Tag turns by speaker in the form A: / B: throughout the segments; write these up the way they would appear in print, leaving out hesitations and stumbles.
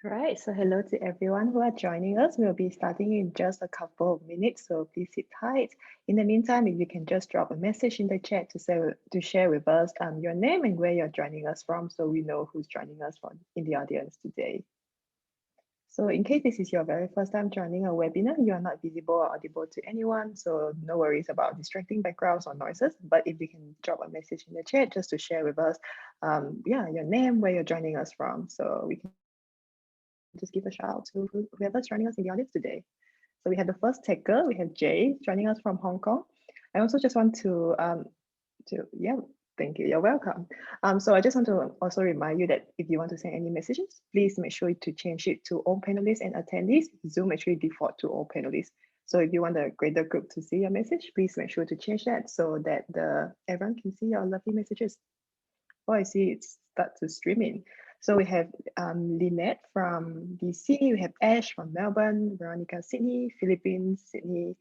A: Right, so hello to everyone who are joining us. We'll be starting in just a couple of minutes, so please sit tight. In the meantime, if you can just drop a message in the chat to share with us your name and where you're joining us from, so we know who's joining us from in the audience today. So in case this is your very first time joining a webinar, you are not visible or audible to anyone, so no worries about distracting backgrounds or noises. But if you can drop a message in the chat just to share with us, your name, where you're joining us from, so we can just give a shout out to whoever's joining us in the audience today. So we have the first taker, we have Jay joining us from Hong Kong. I also just want yeah, thank you, you're welcome. So I just want to also remind you that if you want to send any messages, please make sure to change it to all panelists and attendees. Zoom actually default to all panelists. So if you want a greater group to see your message, please make sure to change that so that everyone can see your lovely messages. Oh, I see it's start to stream in. So we have Lynette from DC, we have Ash from Melbourne, Veronica, Sydney, Philippines, Sydney.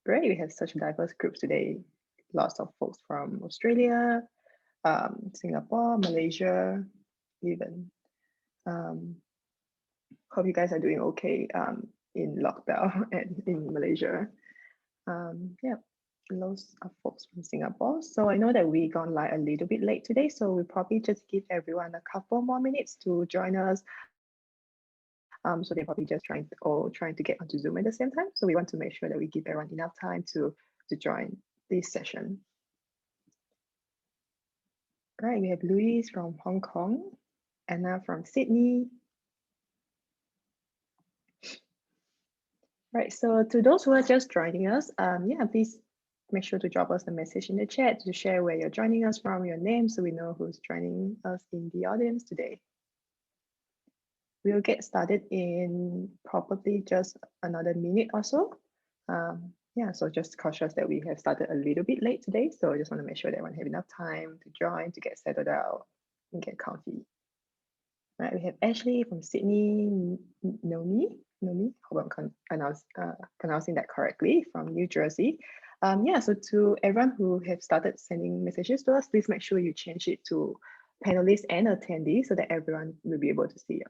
A: Great, we have such diverse groups today. Lots of folks from Australia, Singapore, Malaysia, even. Hope you guys are doing okay in lockdown and in Malaysia. Yeah, lots of folks from Singapore. So I know that we gone live a little bit late today, so we'll probably just give everyone a couple more minutes to join us. So they're probably just trying to get onto Zoom at the same time. So we want to make sure that we give everyone enough time to join this session. All right, we have Louise from Hong Kong, Anna from Sydney. Right, so to those who are just joining us, yeah, please make sure to drop us a message in the chat to share where you're joining us from, your name, so we know who's joining us in the audience today. We'll get started in probably just another minute or so. Yeah, so just cautious that we have started a little bit late today. So I just want to make sure that everyone have enough time to join, to get settled out and get comfy. All right, we have Ashley from Sydney, Nomi, hope I'm pronouncing that correctly, from New Jersey. Yeah, so to everyone who have started sending messages to us, please make sure you change it to panelists and attendees so that everyone will be able to see your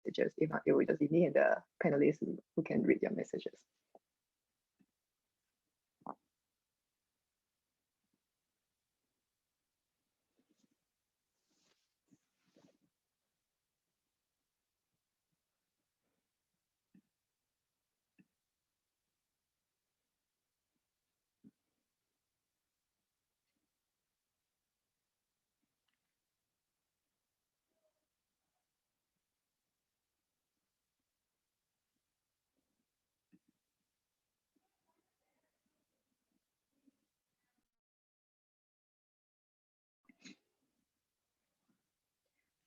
A: messages. If not, it will just be me and the panelists who can read your messages.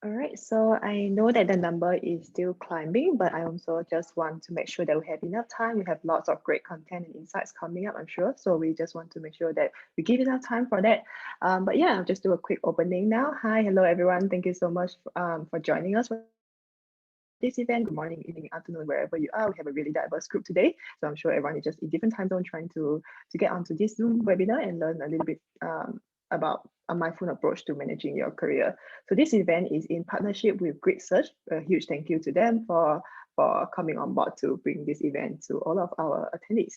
A: All right, so I know that the number is still climbing, but I also just want to make sure that we have enough time. We have lots of great content and insights coming up, I'm sure. So we just want to make sure that we give enough time for that. But yeah, I'll just do a quick opening now. Hi, hello, everyone. Thank you so much for joining us for this event. Good morning, evening, afternoon, wherever you are. We have a really diverse group today. So I'm sure everyone is just in different time zone trying to get onto this Zoom webinar and learn a little bit about a mindful approach to managing your career. So this event is in partnership with Grid Search. A huge thank you to them for coming on board to bring this event to all of our attendees.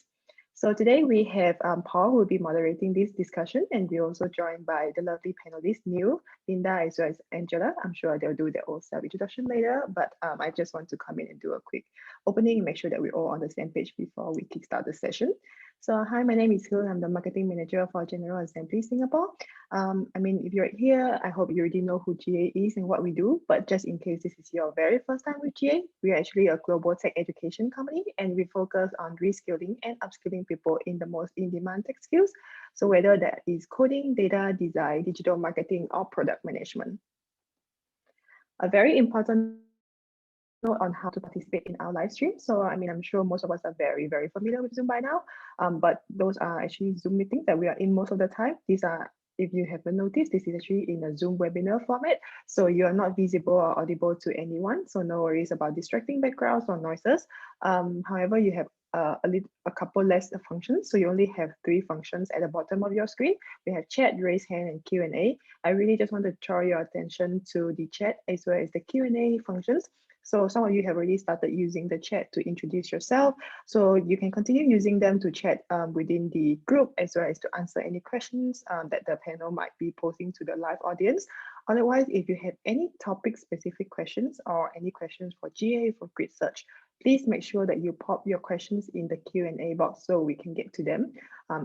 A: So today we have Paul who will be moderating this discussion, and we're also joined by the lovely panelists, Neil, Linda, as well as Angela. I'm sure they'll do their own self-introduction later, but I just want to come in and do a quick opening and make sure that we're all on the same page before we kickstart the session. So hi, my name is Hill. I'm the marketing manager for General Assembly Singapore. I mean, if you're here, I hope you already know who GA is and what we do, but just in case this is your very first time with GA, we are actually a global tech education company, and we focus on reskilling and upskilling people in the most in-demand tech skills. So whether that is coding, data, design, digital marketing, or product management. A very important note on how to participate in our live stream. So, I mean, I'm sure most of us are very, very familiar with Zoom by now, but those are actually Zoom meetings that we are in most of the time. These are, if you haven't noticed, this is actually in a Zoom webinar format. So you are not visible or audible to anyone. So no worries about distracting backgrounds or noises. However, you have a couple less functions. So you only have 3 functions at the bottom of your screen. We have chat, raise hand, and Q&A. I really just want to draw your attention to the chat as well as the Q&A functions. So some of you have already started using the chat to introduce yourself. So you can continue using them to chat within the group, as well as to answer any questions that the panel might be posing to the live audience. Otherwise, if you have any topic specific questions or any questions for GA, for Grid Search, please make sure that you pop your questions in the Q&A box so we can get to them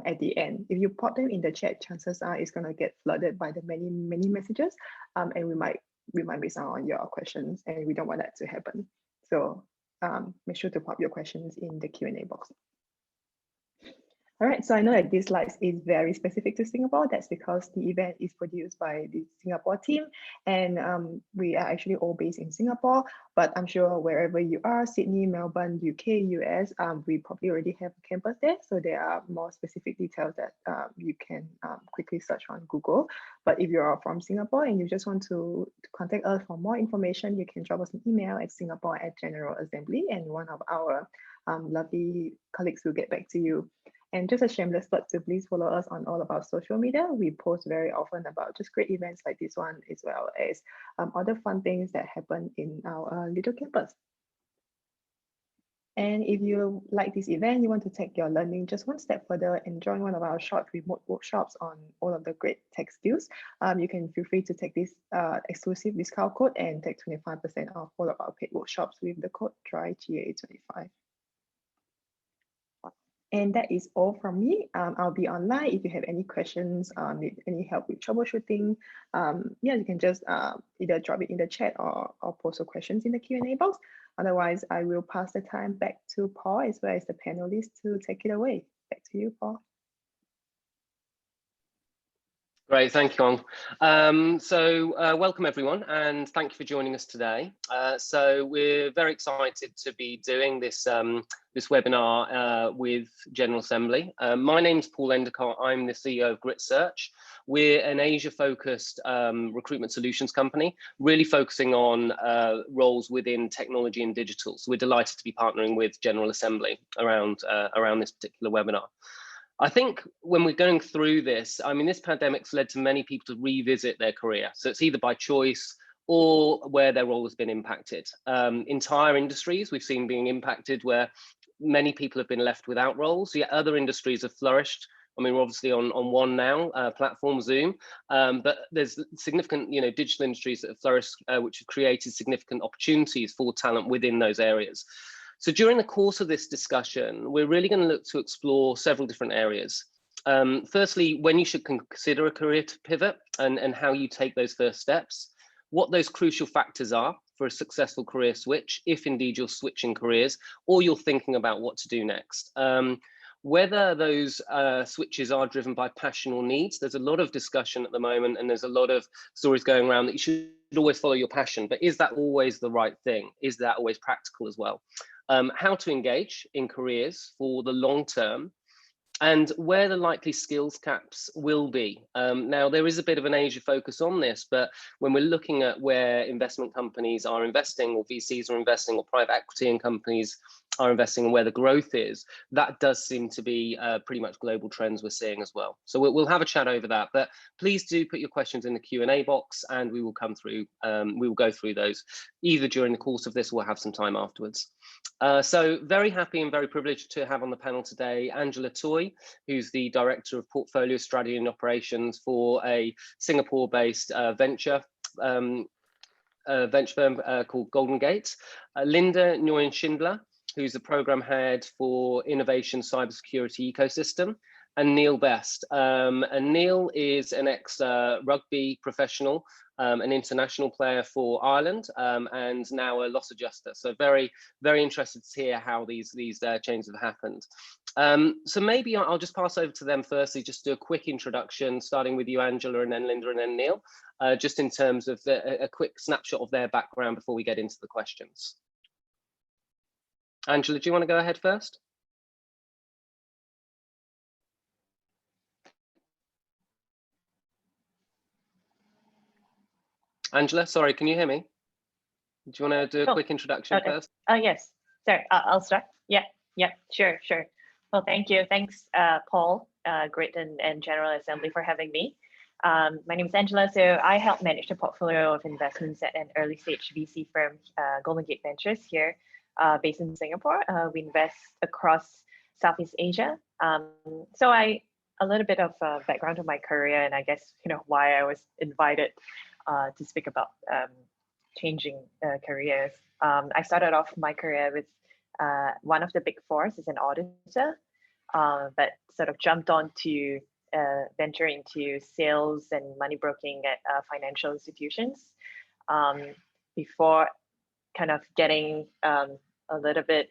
A: at the end. If you pop them in the chat, chances are it's going to get flooded by the many messages, and we might miss out on your questions, and we don't want that to happen. So make sure to pop your questions in the Q&A box. All right, so I know that this slide is very specific to Singapore. That's because the event is produced by the Singapore team, and we are actually all based in Singapore, but I'm sure wherever you are, Sydney, Melbourne, UK, US, we probably already have a campus there. So there are more specific details that you can quickly search on Google. But if you're from Singapore and you just want to contact us for more information, you can drop us an email at singapore@generalassembly, and one of our lovely colleagues will get back to you. And just a shameless plug to please follow us on all of our social media. We post very often about just great events like this one, as well as other fun things that happen in our little campus. And if you like this event, you want to take your learning just one step further and join one of our short remote workshops on all of the great tech skills, you can feel free to take this exclusive discount code and take 25% off all of our paid workshops with the code DRYGA25. And that is all from me. I'll be online. If you have any questions, need any help with troubleshooting, yeah, you can just either drop it in the chat or post your questions in the Q&A box. Otherwise, I will pass the time back to Paul, as well as the panelists, to take it away. Back to you, Paul.
B: Great, thank you, Ong. Welcome everyone, and thank you for joining us today. So we're very excited to be doing this this webinar with General Assembly. My name's Paul Endicott. I'm the CEO of Grit Search. We're an Asia-focused recruitment solutions company, really focusing on roles within technology and digital. So we're delighted to be partnering with General Assembly around this particular webinar. I think when we're going through this, I mean, this pandemic's led to many people to revisit their career. So it's either by choice or where their role has been impacted. Entire industries we've seen being impacted where many people have been left without roles, yet other industries have flourished. I mean, we're obviously on one now, platform Zoom, but there's significant, digital industries that have flourished, which have created significant opportunities for talent within those areas. So during the course of this discussion, we're really going to look to explore several different areas. Firstly, when you should consider a career pivot and how you take those first steps, what those crucial factors are for a successful career switch, if indeed you're switching careers or you're thinking about what to do next. Whether those switches are driven by passion or needs, there's a lot of discussion at the moment, and there's a lot of stories going around that you should always follow your passion, but is that always the right thing? Is that always practical as well? How to engage in careers for the long term, and where the likely skills gaps will be. Now, there is a bit of an Asia focus on this, but when we're looking at where investment companies are investing, or VCs are investing, or private equity in companies are investing, and where the growth is, that does seem to be pretty much global trends we're seeing as well. So we'll have a chat over that, but please do put your questions in the Q&A box, and we will come through, we will go through those either during the course of this or we'll have some time afterwards. So very happy and very privileged to have on the panel today Angela Toy, who's the Director of Portfolio Strategy and Operations for a Singapore-based venture firm called Golden Gate, Linda Nguyen Schindler, who's the Program Head for Innovation Cybersecurity Ecosystem, and Neil Best. And Neil is an ex-rugby professional, an international player for Ireland, and now a loss adjuster. So very, very interested to hear how these changes have happened. So maybe I'll just pass over to them firstly, just do a quick introduction, starting with you, Angela, and then Linda, and then Neil, just in terms of a quick snapshot of their background before we get into the questions. Angela, do you want to go ahead first? Angela, sorry, can you hear me? Do you want to do a quick introduction first?
C: Yes, sorry, I'll start. Yeah, sure. Well, thank you. Thanks, Paul, Grit and General Assembly for having me. My name is Angela. So I help manage the portfolio of investments at an early stage VC firm, Golden Gate Ventures here, based in Singapore. We invest across Southeast Asia. So a little bit of background of my career, and I guess why I was invited to speak about changing careers. I started off my career with one of the big fours as an auditor, but sort of jumped on to venture into sales and money broking at financial institutions before kind of getting a little bit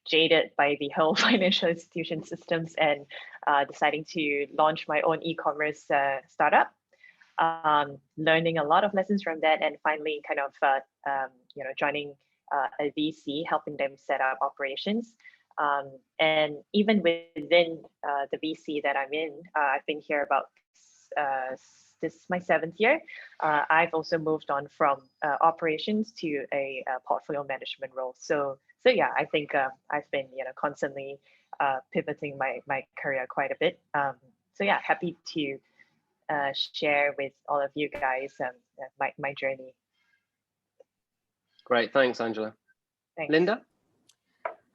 C: jaded by the whole financial institution systems and deciding to launch my own e-commerce startup. Learning a lot of lessons from that, and finally kind of joining a VC, helping them set up operations. And even within the VC that I'm in, I've been here about this is my 7th year. I've also moved on from operations to a portfolio management role. So yeah, I think I've been constantly pivoting my career quite a bit. So yeah, happy to share with all of you guys my journey.
B: Great, thanks, Angela.
C: Thanks.
B: Linda?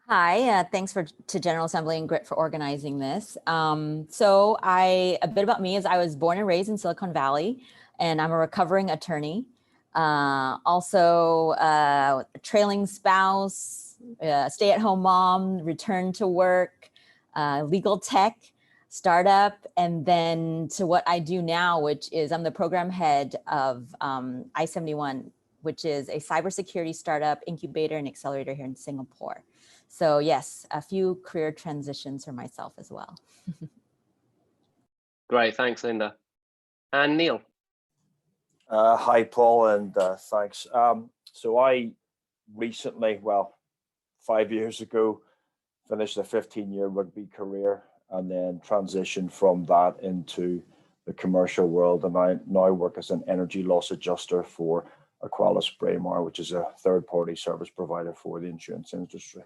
D: Hi, thanks to General Assembly and GRIT for organizing this. So a bit about me is I was born and raised in Silicon Valley, and I'm a recovering attorney. Also a trailing spouse, stay-at-home mom, return to work, legal tech, startup, and then to what I do now, which is I'm the program head of I-71, which is a cybersecurity startup incubator and accelerator here in Singapore. So yes, a few career transitions for myself as well.
B: Great, thanks, Linda. And Neil?
E: Hi, Paul, and thanks. So I recently, 5 years ago, finished a 15-year rugby career and then transitioned from that into the commercial world. And I now work as an energy loss adjuster for Aqualis-Braemar, which is a third-party service provider for the insurance industry.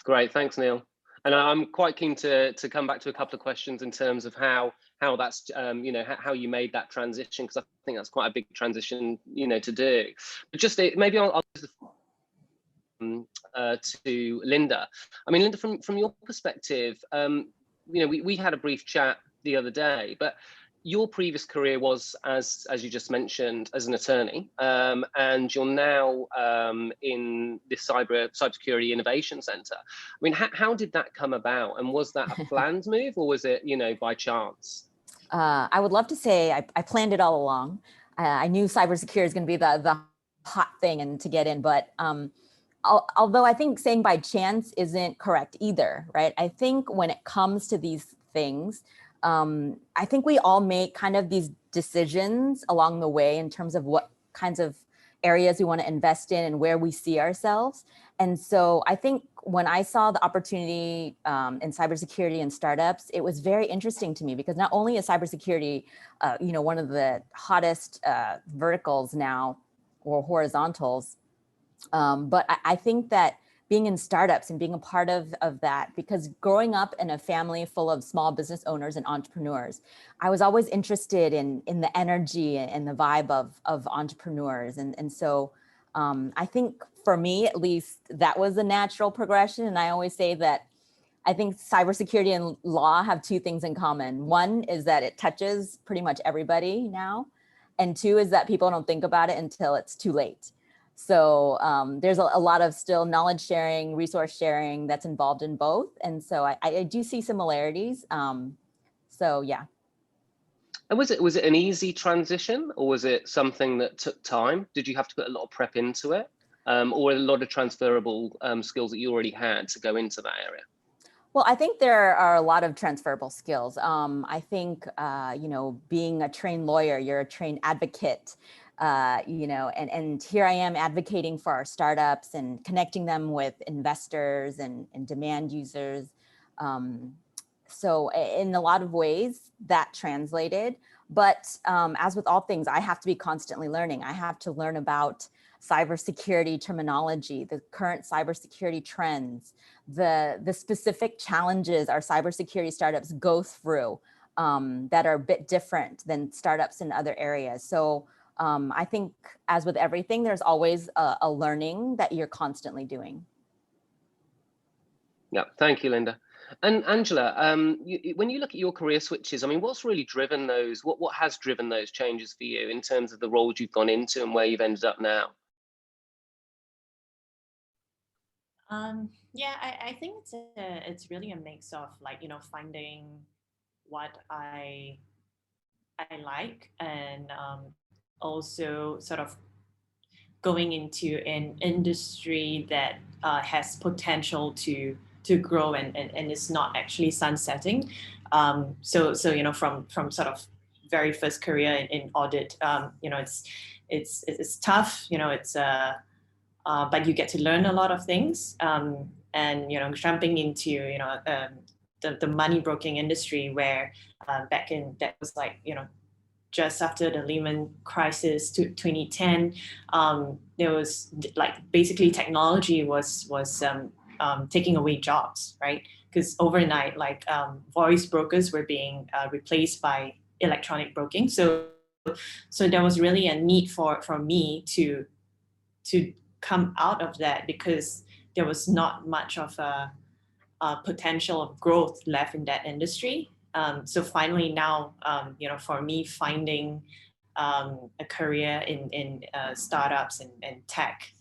B: Great, thanks, Neil. And I'm quite keen to come back to a couple of questions in terms of how that's how you made that transition, because I think that's quite a big transition to do. But just maybe I'll to Linda. I mean, Linda, from your perspective, we had a brief chat the other day, but your previous career was, as you just mentioned, as an attorney, and you're now in this cybersecurity innovation center. I mean, how did that come about, and was that a planned move, or was it by chance?
D: I would love to say I planned it all along. I knew cybersecurity is going to be the hot thing and to get in, but although I think saying by chance isn't correct either, right? I think when it comes to these things, I think we all make kind of these decisions along the way in terms of what kinds of areas we want to invest in and where we see ourselves. And so I think when I saw the opportunity in cybersecurity and startups, it was very interesting to me, because not only is cybersecurity, one of the hottest verticals now, or horizontals, but I think that being in startups and being a part of that, because growing up in a family full of small business owners and entrepreneurs, I was always interested in the energy and the vibe of entrepreneurs. And so I think for me, at least, that was a natural progression. And I always say that I think cybersecurity and law have two things in common. One is that it touches pretty much everybody now. And two is that people don't think about it until it's too late. So there's a lot of still knowledge sharing, resource sharing that's involved in both. And so I do see similarities. So yeah.
B: And was it an easy transition, or was it something that took time? Did you have to put a lot of prep into it, or a lot of transferable skills that you already had to go into that area?
D: Well, I think there are a lot of transferable skills. I think, being a trained lawyer, you're a trained advocate. And here I am advocating for our startups and connecting them with investors and demand users. So in a lot of ways that translated. But as with all things, I have to be constantly learning. I have to learn about cybersecurity terminology, the current cybersecurity trends, the specific challenges our cybersecurity startups go through that are a bit different than startups in other areas. So I think, as with everything, there's always a learning that you're constantly doing.
B: Yeah, thank you, Linda. And Angela, when you look at your career switches, I mean, what's really driven those? What has driven those changes for you in terms of the roles you've gone into and where you've ended up now?
F: Yeah, I think it's really a mix of, like, you know, finding what I like, and also sort of going into an industry that has potential to grow and is not actually sunsetting. So you know, from sort of very first career in audit, you know, it's tough, you know, it's but you get to learn a lot of things, and you know, jumping into, you know, the money broking industry, where back in, that was like, you know, just after the Lehman crisis to 2010, there was, like, basically technology was taking away jobs, right? Because overnight, like, voice brokers were being replaced by electronic broking. So there was really a need for me to come out of that, because there was not much of a potential of growth left in that industry. So finally now, you know, for me, finding a career in startups and tech,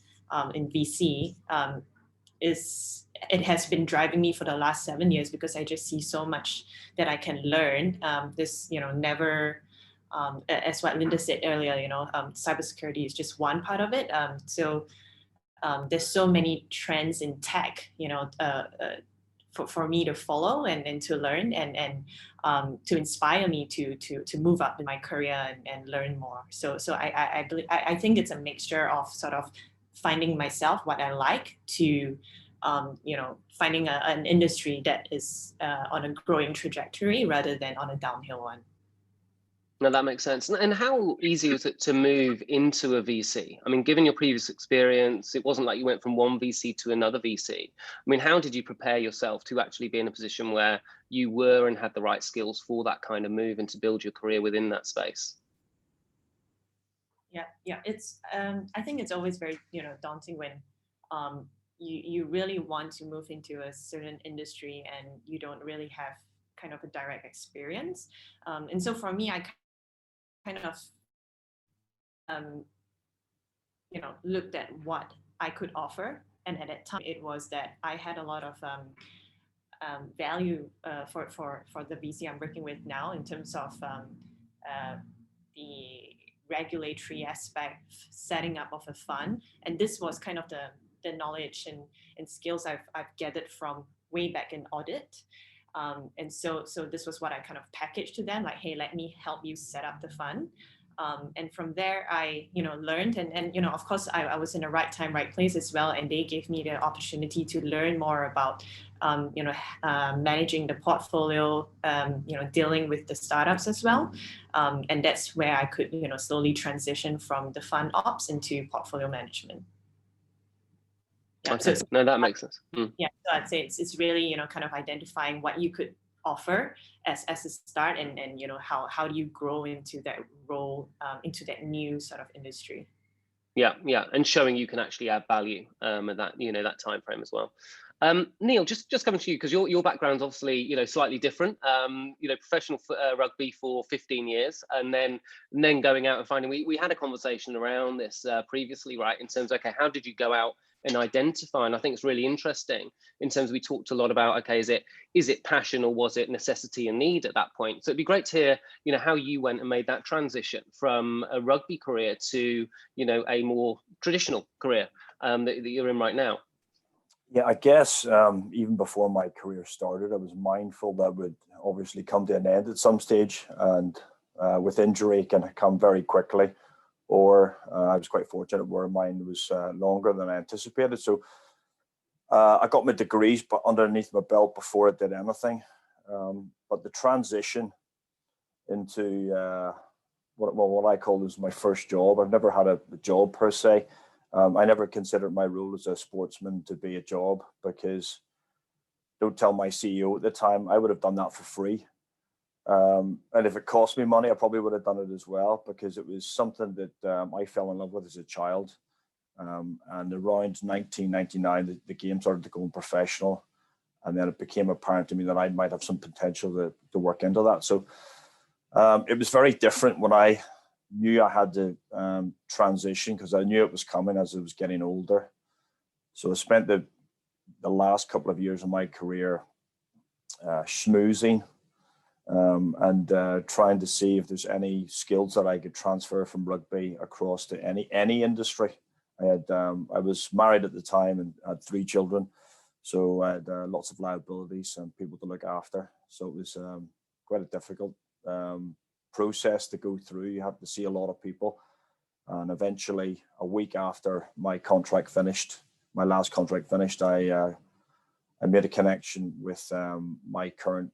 F: in VC, it has been driving me for the last 7 years, because I just see so much that I can learn. This, you know, never, as what Linda said earlier, you know, cybersecurity is just one part of it. So there's so many trends in tech, you know, for me to follow and to learn, and to inspire me to move up in my career and learn more. So I believe, I think it's a mixture of sort of finding myself, what I like, to you know, finding an industry that is on a growing trajectory rather than on a downhill one.
B: No, that makes sense. And how easy was it to move into a VC? I mean, given your previous experience, it wasn't like you went from one VC to another VC. I mean, how did you prepare yourself to actually be in a position where you were and had the right skills for that kind of move and to build your career within that space?
F: Yeah, it's I think it's always very, you know, daunting when you really want to move into a certain industry and you don't really have kind of a direct experience. And so for me, I kind of you know, looked at what I could offer, and at that time it was that I had a lot of value for the VC I'm working with now, in terms of the regulatory aspect, setting up of a fund. And this was kind of the knowledge and skills I've gathered from way back in audit. And so this was what I kind of packaged to them, like, hey, let me help you set up the fund. And from there, I, you know, learned, and you know, of course, I was in the right time, right place as well, and they gave me the opportunity to learn more about, you know, managing the portfolio, you know, dealing with the startups as well, and that's where I could, you know, slowly transition from the fund ops into portfolio management. Yeah,
B: okay. So no, that makes sense.
F: Yeah, so I'd say it's really, you know, kind of identifying what you could offer as a start, and you know, how do you grow into that role, into that new sort of industry.
B: Yeah, and showing you can actually add value at that, you know, that time frame as well. Neil, just coming to you, because your background's obviously, you know, slightly different. You know, professional rugby for 15 years, and then going out and finding. We had a conversation around this previously, right? In terms of, okay, how did you go out and identify? And I think it's really interesting in terms of, we talked a lot about, okay, is it passion, or was it necessity and need at that point? So it'd be great to hear, you know, how you went and made that transition from a rugby career to, you know, a more traditional career that you're in right now.
E: Yeah, I guess even before my career started, I was mindful that would obviously come to an end at some stage, and with injury it can come very quickly, or I was quite fortunate where mine was longer than I anticipated. So I got my degrees but underneath my belt before I did anything. But the transition into what I call is my first job. I've never had a job per se. I never considered my role as a sportsman to be a job, because don't tell my CEO at the time, I would have done that for free. And if it cost me money, I probably would have done it as well, because it was something that I fell in love with as a child. And around 1999, the game started to go professional. And then it became apparent to me that I might have some potential to work into that. So it was very different when I knew I had to transition, because I knew it was coming as I was getting older. So I spent the last couple of years of my career schmoozing and trying to see if there's any skills that I could transfer from rugby across to any industry. I was married at the time and had 3 children, so I had lots of liabilities and people to look after. So it was quite a difficult process to go through. You had to see a lot of people, and eventually, a week after my contract finished, my last contract finished, I made a connection with my current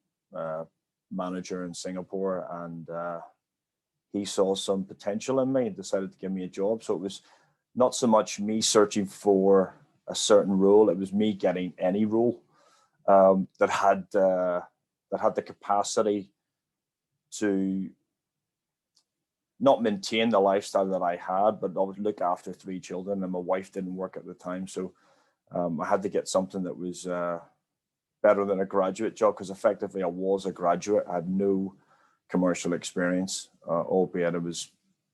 E: manager in Singapore, and he saw some potential in me and decided to give me a job. So it was not so much me searching for a certain role; it was me getting any role that had the capacity to not maintain the lifestyle that I had, but I would look after 3 children, and my wife didn't work at the time. So I had to get something that was better than a graduate job, because effectively I was a graduate. I had no commercial experience, albeit I was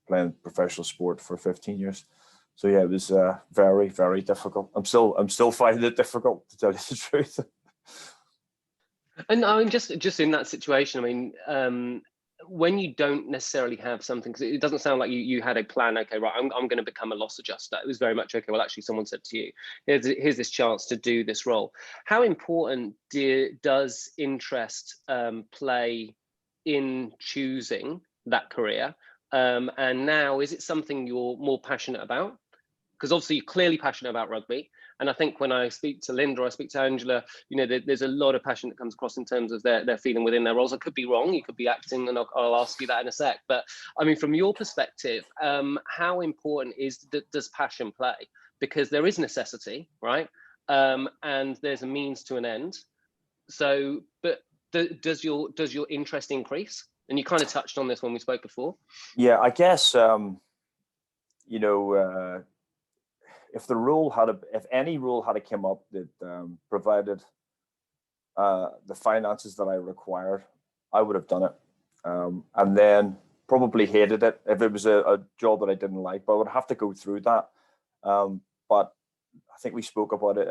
E: playing professional sport for 15 years. So yeah, it was very, very difficult. I'm still finding it difficult, to tell you the truth.
B: And I mean, just in that situation, I mean, when you don't necessarily have something, because it doesn't sound like you had a plan. Okay, right, I'm going to become a loss adjuster. It was very much, okay, well, actually someone said to you, here's this chance to do this role. How important does interest play in choosing that career? And now, is it something you're more passionate about? Because obviously you're clearly passionate about rugby. And I think when I speak to Linda, or I speak to Angela, you know, there's a lot of passion that comes across in terms of their feeling within their roles. I could be wrong, you could be acting, and I'll ask you that in a sec. But I mean, from your perspective, how important does passion play? Because there is necessity, right? And there's a means to an end. So, but does your interest increase? And you kind of touched on this when we spoke before.
E: Yeah, I guess, you know, if any role had come up that provided the finances that I required, I would have done it. And then probably hated it if it was a job that I didn't like, but I would have to go through that. But I think we spoke about it,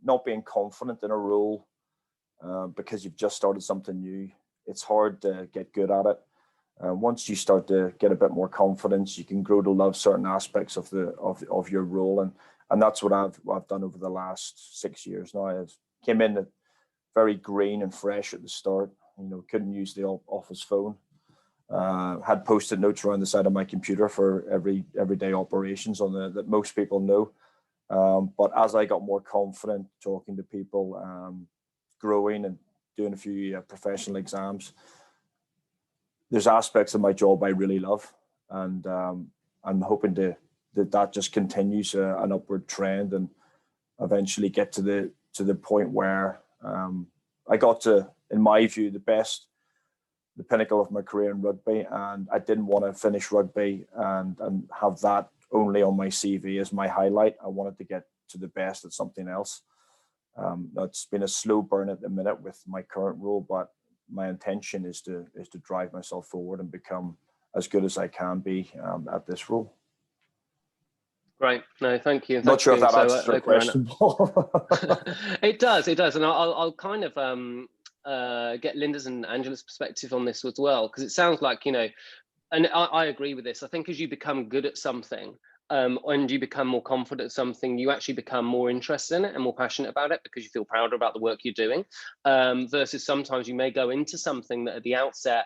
E: not being confident in a role because you've just started something new. It's hard to get good at it. Once you start to get a bit more confidence, you can grow to love certain aspects of your role, and that's what I've done over the last 6 years now. I came in very green and fresh at the start. You know, couldn't use the office phone. Had post-it notes around the side of my computer for everyday operations that most people know. But as I got more confident talking to people, growing and doing a few professional exams, there's aspects of my job I really love, and I'm hoping that just continues an upward trend and eventually get to the point where I got to, in my view, the pinnacle of my career in rugby, and I didn't want to finish rugby and have that only on my CV as my highlight. I wanted to get to the best at something else. It's been a slow burn at the minute with my current role, but my intention is to drive myself forward and become as good as I can be at this role.
B: Right. No, thank you.
E: Not sure if that answers your question, Paul.
B: It does, and I'll kind of get Linda's and Angela's perspective on this as well, because it sounds like, you know, and I agree with this. I think as you become good at something, and you become more confident at something, you actually become more interested in it and more passionate about it because you feel prouder about the work you're doing, versus sometimes you may go into something that at the outset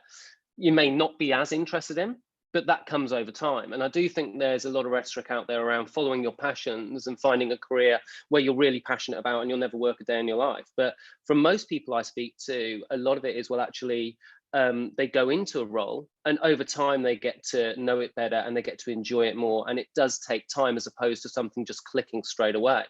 B: you may not be as interested in, but that comes over time. And I do think there's a lot of rhetoric out there around following your passions and finding a career where you're really passionate about and you'll never work a day in your life. But from most people I speak to, a lot of it is, well, actually, they go into a role, and over time they get to know it better and they get to enjoy it more. And it does take time as opposed to something just clicking straight away.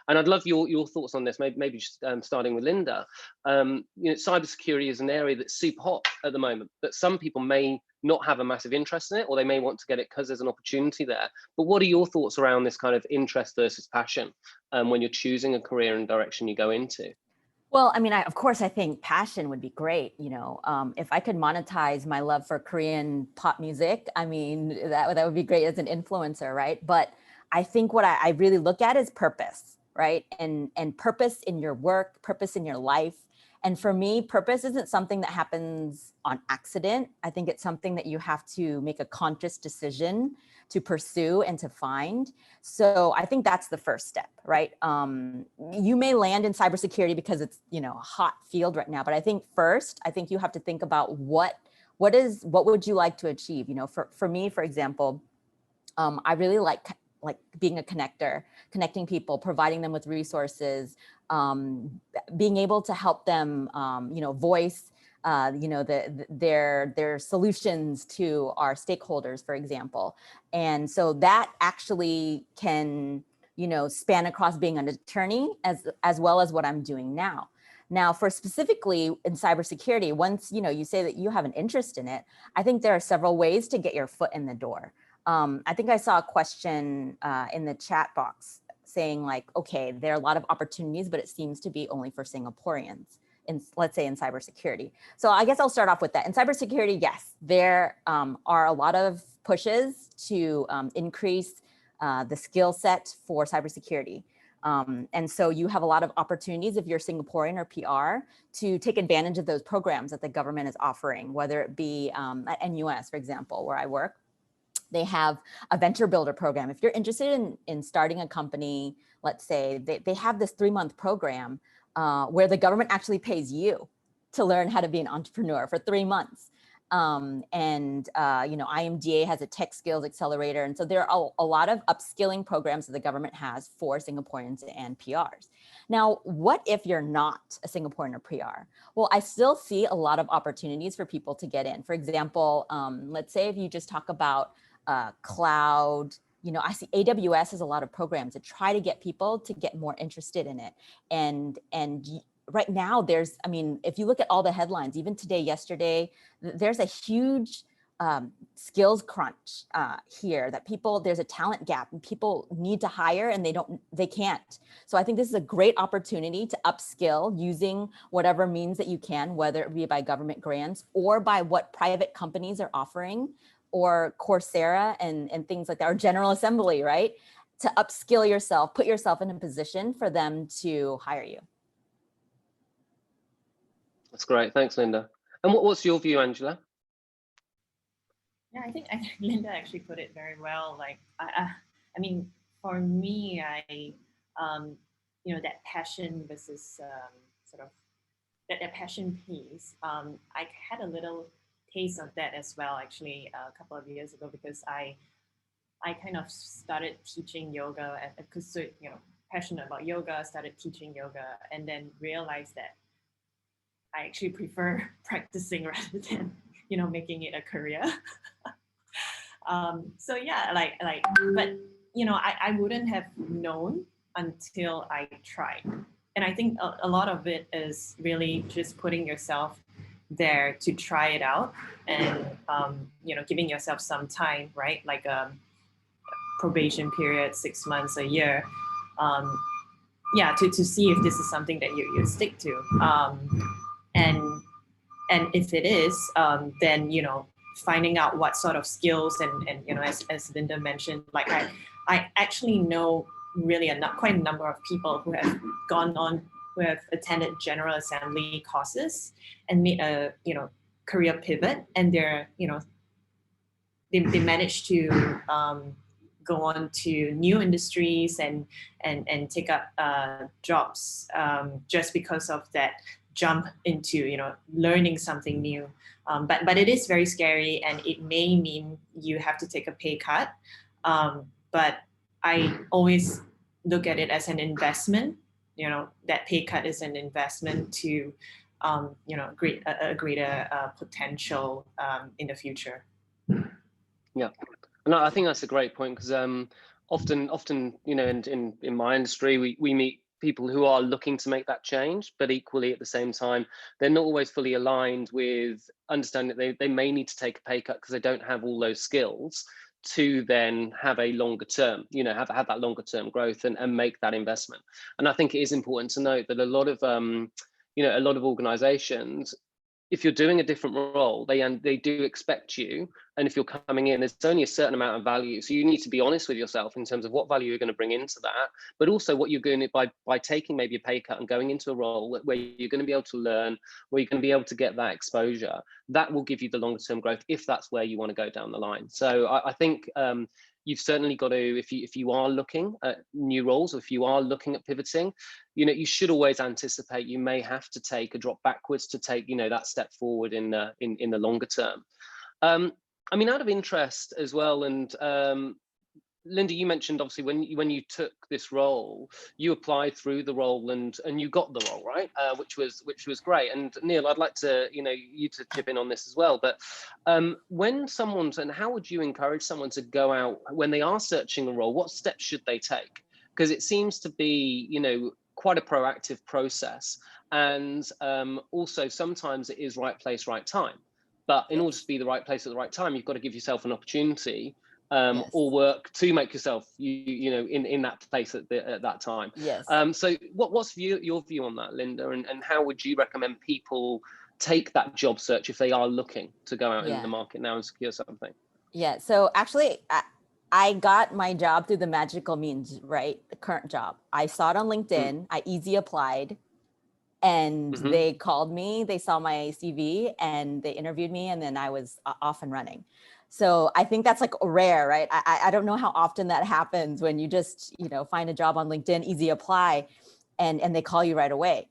B: And I'd love your thoughts on this, maybe just starting with Linda. You know, cybersecurity is an area that's super hot at the moment, but some people may not have a massive interest in it, or they may want to get it because there's an opportunity there. But what are your thoughts around this kind of interest versus passion when you're choosing a career and direction you go into?
D: Well, I mean, of course, I think passion would be great. You know, if I could monetize my love for Korean pop music, I mean, that would be great as an influencer, right? But I think what I really look at is purpose, right? And purpose in your work, purpose in your life. And for me, purpose isn't something that happens on accident. I think it's something that you have to make a conscious decision to pursue and to find. So I think that's the first step, right? You may land in cybersecurity because it's, you know, a hot field right now, but I think first, I think you have to think about what would you like to achieve? You know, for me, for example, I really like being a connector, connecting people, providing them with resources, being able to help them, you know, voice, you know, their solutions to our stakeholders, for example. And so that actually can, you know, span across being an attorney as well as what I'm doing now. Now, for specifically in cybersecurity, once, you know, you say that you have an interest in it, I think there are several ways to get your foot in the door. I think I saw a question in the chat box saying like, okay, there are a lot of opportunities, but it seems to be only for Singaporeans in, let's say, in cybersecurity. So I guess I'll start off with that. In cybersecurity, yes, there are a lot of pushes to increase the skill set for cybersecurity. And so you have a lot of opportunities if you're Singaporean or PR to take advantage of those programs that the government is offering, whether it be at NUS, for example, where I work. They have a venture builder program. If you're interested in starting a company, let's say, they have this 3-month program where the government actually pays you to learn how to be an entrepreneur for 3 months. You know, IMDA has a tech skills accelerator. And so there are a lot of upskilling programs that the government has for Singaporeans and PRs. Now, what if you're not a Singaporean or PR? Well, I still see a lot of opportunities for people to get in. For example, let's say if you just talk about cloud, you know, I see AWS has a lot of programs to try to get people to get more interested in it. And right now there's, I mean, if you look at all the headlines, even today, yesterday, there's a huge skills crunch here that there's a talent gap and people need to hire and they can't. So I think this is a great opportunity to upskill using whatever means that you can, whether it be by government grants or by what private companies are offering, or Coursera and things like that, or General Assembly, right? To upskill yourself, put yourself in a position for them to hire you.
B: That's great. Thanks, Linda. And what's your view, Angela?
F: Yeah, I think Linda actually put it very well. Like, I mean, for me, you know, that passion versus sort of that passion piece. I had a little taste of that as well, actually, a couple of years ago, because I kind of started teaching yoga because, you know, passionate about yoga, started teaching yoga, and then realized that I actually prefer practicing rather than, you know, making it a career. So yeah, but you know, I wouldn't have known until I tried. And I think a lot of it is really just putting yourself there to try it out and, you know, giving yourself some time, right? Like a probation period, 6 months, a year. Yeah, to see if this is something that you stick to. And if it is, then, you know, finding out what sort of skills and you know, as Linda mentioned, like I actually know really quite a number of people who have gone on, who have attended General Assembly courses and made a, you know, career pivot, and they're, you know, they managed to go on to new industries and take up jobs just because of that jump into, you know, learning something new. But it is very scary, and it may mean you have to take a pay cut. But I always look at it as an investment. You know, that pay cut is an investment to you know, a greater potential in the future.
B: Yeah, no, I think that's a great point, because often, you know, in my industry, we meet people who are looking to make that change, but equally at the same time, they're not always fully aligned with understanding that they may need to take a pay cut because they don't have all those skills to then have a longer term, you know, have that longer term growth and make that investment. And I think it is important to note that a lot of you know, a lot of organizations, if you're doing a different role, they do expect you, and if you're coming in, there's only a certain amount of value, so you need to be honest with yourself in terms of what value you're going to bring into that, but also what you're going to, by taking maybe a pay cut and going into a role where you're going to be able to learn, where you're going to be able to get that exposure, that will give you the longer term growth if that's where you want to go down the line. So I think you've certainly got to, if you are looking at new roles, or if you are looking at pivoting, you know, you should always anticipate you may have to take a drop backwards to take, you know, that step forward in the longer term. I mean, out of interest as well, and Linda, you mentioned obviously when you took this role, you applied through the role and you got the role, right? Which was great. And Neil, I'd like to, you know, you to chip in on this as well. But when someone's, and how would you encourage someone to go out when they are searching a role? What steps should they take? Because it seems to be, you know, quite a proactive process, and also sometimes it is right place, right time. But in order to be the right place at the right time, you've got to give yourself an opportunity or work to make yourself, you know, in that place at that time.
D: Yes.
B: So what's your view on that, Linda, and how would you recommend people take that job search if they are looking to go out in the market now and secure something?
D: Yeah, so actually I got my job through the magical means, right? The current job. I saw it on LinkedIn, I easy applied, and they called me, they saw my CV and they interviewed me, and then I was off and running. So I think that's like rare, right? I don't know how often that happens when you just, you know, find a job on LinkedIn, easy apply, and they call you right away.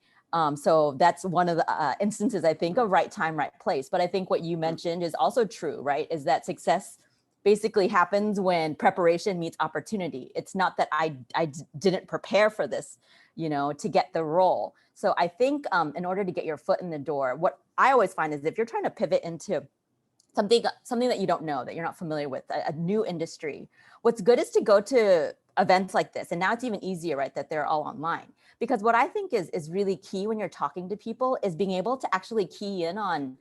D: So that's one of the instances, I think, of right time, right place. But I think what you mentioned is also true, right? Is that success basically happens when preparation meets opportunity. It's not that I didn't prepare for this, you know, to get the role. So I think in order to get your foot in the door, what I always find is if you're trying to pivot into something that you don't know, that you're not familiar with, a new industry, what's good is to go to events like this. And now it's even easier, right, that they're all online. Because what I think is really key when you're talking to people is being able to actually key in on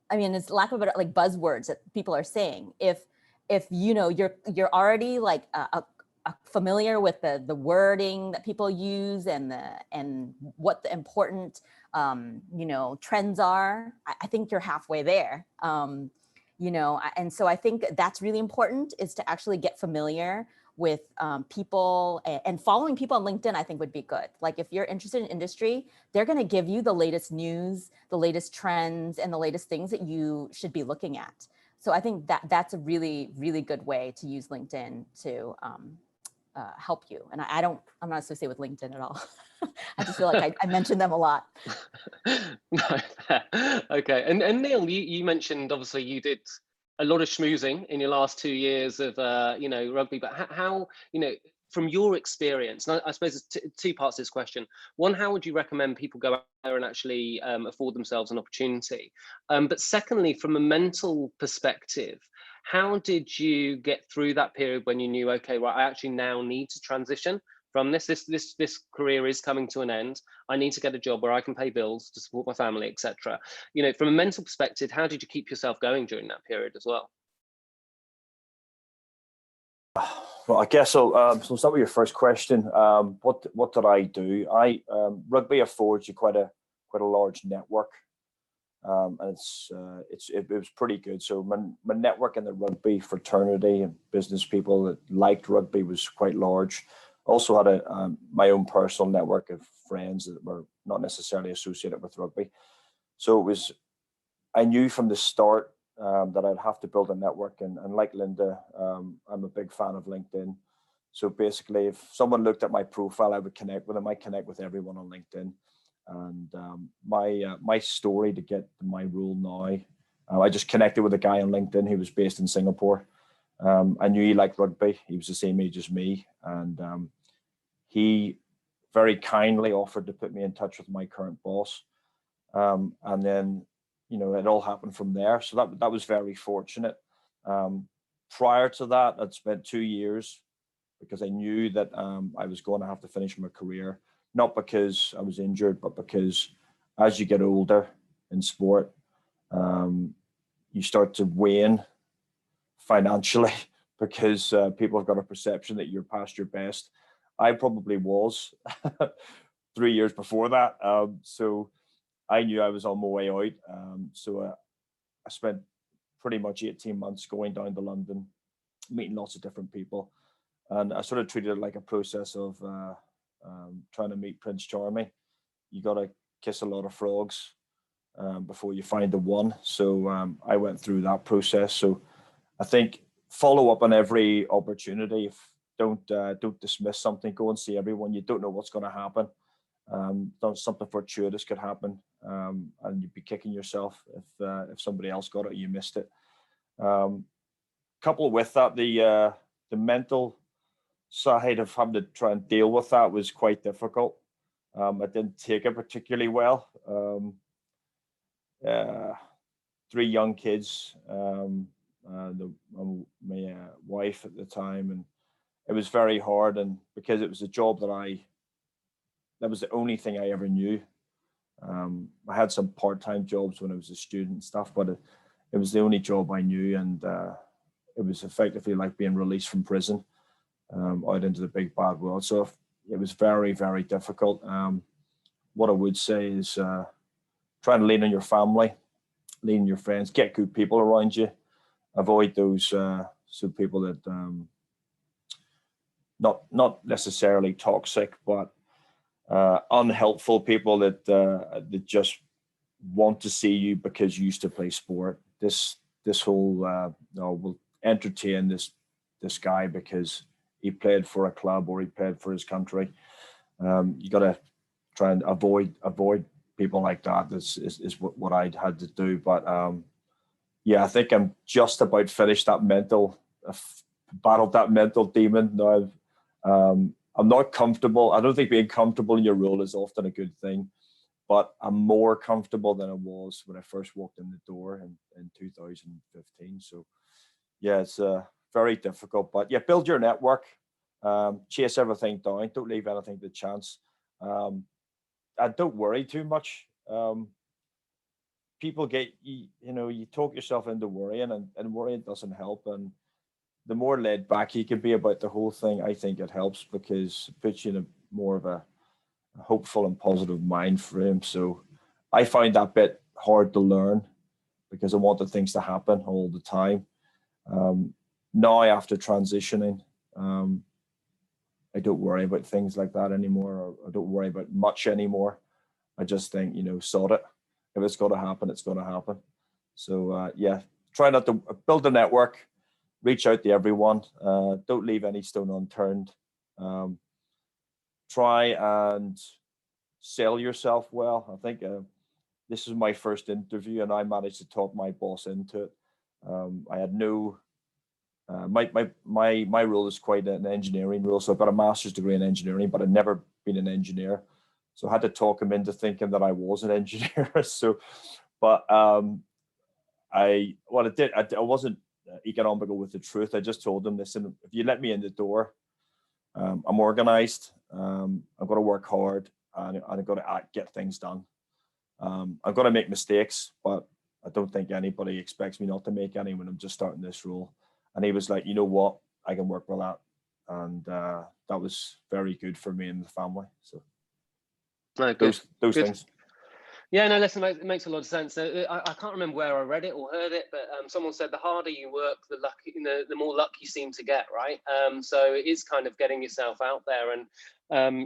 D: I mean, it's lack of a better, like buzzwords that people are saying. If you know, you're already like familiar with the wording that people use and what the important you know, trends are, I think you're halfway there. You know, and so I think that's really important, is to actually get familiar with people, and following people on LinkedIn, I think would be good. Like if you're interested in industry, they're going to give you the latest news, the latest trends, and the latest things that you should be looking at. So I think that's a really, really good way to use LinkedIn to help you. And I'm not associated with LinkedIn at all. I just feel like I mention them a lot.
B: Okay, and Neil, you mentioned obviously you did a lot of schmoozing in your last 2 years of you know, rugby, but how, you know, from your experience, and I suppose there's two parts to this question. One, how would you recommend people go out there and actually afford themselves an opportunity? But secondly, from a mental perspective, how did you get through that period when you knew, okay, right, I actually now need to transition from this career is coming to an end. I need to get a job where I can pay bills to support my family, etc. You know, from a mental perspective, how did you keep yourself going during that period as well?
E: Well, I guess so. So start with your first question. What did I do? Rugby affords you quite a large network, and it was pretty good. So my network in the rugby fraternity and business people that liked rugby was quite large. Also had my own personal network of friends that were not necessarily associated with rugby. So I knew from the start that I'd have to build a network, and like Linda, I'm a big fan of LinkedIn. So basically, if someone looked at my profile, I would connect with them. I connect with everyone on LinkedIn. And my story to get my role now, I just connected with a guy on LinkedIn who was based in Singapore. I knew he liked rugby. He was the same age as me, and he very kindly offered to put me in touch with my current boss. And then, you know, it all happened from there. So that was very fortunate. Prior to that, I'd spent 2 years because I knew that I was going to have to finish my career, not because I was injured, but because as you get older in sport, you start to wane financially because people have got a perception that you're past your best. I probably was 3 years before that. So I knew I was on my way out. So I spent pretty much 18 months going down to London, meeting lots of different people. And I sort of treated it like a process of trying to meet Prince Charming. You got to kiss a lot of frogs before you find the one. So I went through that process. So I think follow up on every opportunity. Don't dismiss something. Go and see everyone. You don't know what's going to happen. Something fortuitous could happen, and you'd be kicking yourself if somebody else got it, you missed it. Coupled with that, the mental side of having to try and deal with that was quite difficult. I didn't take it particularly well. 3 young kids, my wife at the time, and it was very hard. And because it was a job that was the only thing I ever knew. I had some part-time jobs when I was a student and stuff, but it was the only job I knew, and it was effectively like being released from prison out into the big bad world. So it was very, very difficult. What I would say is try and lean on your family, lean on your friends, get good people around you, avoid those people that not necessarily toxic, but unhelpful people that just want to see you because you used to play sport. This whole we'll entertain this guy because he played for a club or he played for his country. You got to try and avoid people like that. This is what I had to do. But yeah, I think I'm just about finished that battled that mental demon now. I'm not comfortable. I don't think being comfortable in your role is often a good thing, but I'm more comfortable than I was when I first walked in the door in 2015. So yeah, it's very difficult, but yeah, build your network, chase everything down. Don't leave anything to chance. And don't worry too much. People get, you talk yourself into worrying, and worrying doesn't help. And the more laid back you can be about the whole thing, I think it helps because it puts you in more of a hopeful and positive mind frame. So I find that bit hard to learn because I wanted things to happen all the time. Now after transitioning, I don't worry about things like that anymore, or I don't worry about much anymore. I just think, sod it. If it's going to happen, it's going to happen. So yeah, try not to build a network. Reach out to everyone. Don't leave any stone unturned. Try and sell yourself well. I think this is my first interview, and I managed to talk my boss into it. I had no. My role is quite an engineering role, so I've got a master's degree in engineering, but I've never been an engineer. So I had to talk him into thinking that I was an engineer. But I wasn't economical with the truth. I just told them, listen, if you let me in the door, I'm organized. I'm going to work hard, and I'm going to get things done. I'm going to make mistakes, but I don't think anybody expects me not to make any when I'm just starting this role. And he was like, you know what, I can work with that. And that was very good for me and the family. So those things.
B: Yeah, no, listen, it makes a lot of sense. I can't remember where I read it or heard it, but someone said the harder you work, the more luck you seem to get, right? So it is kind of getting yourself out there and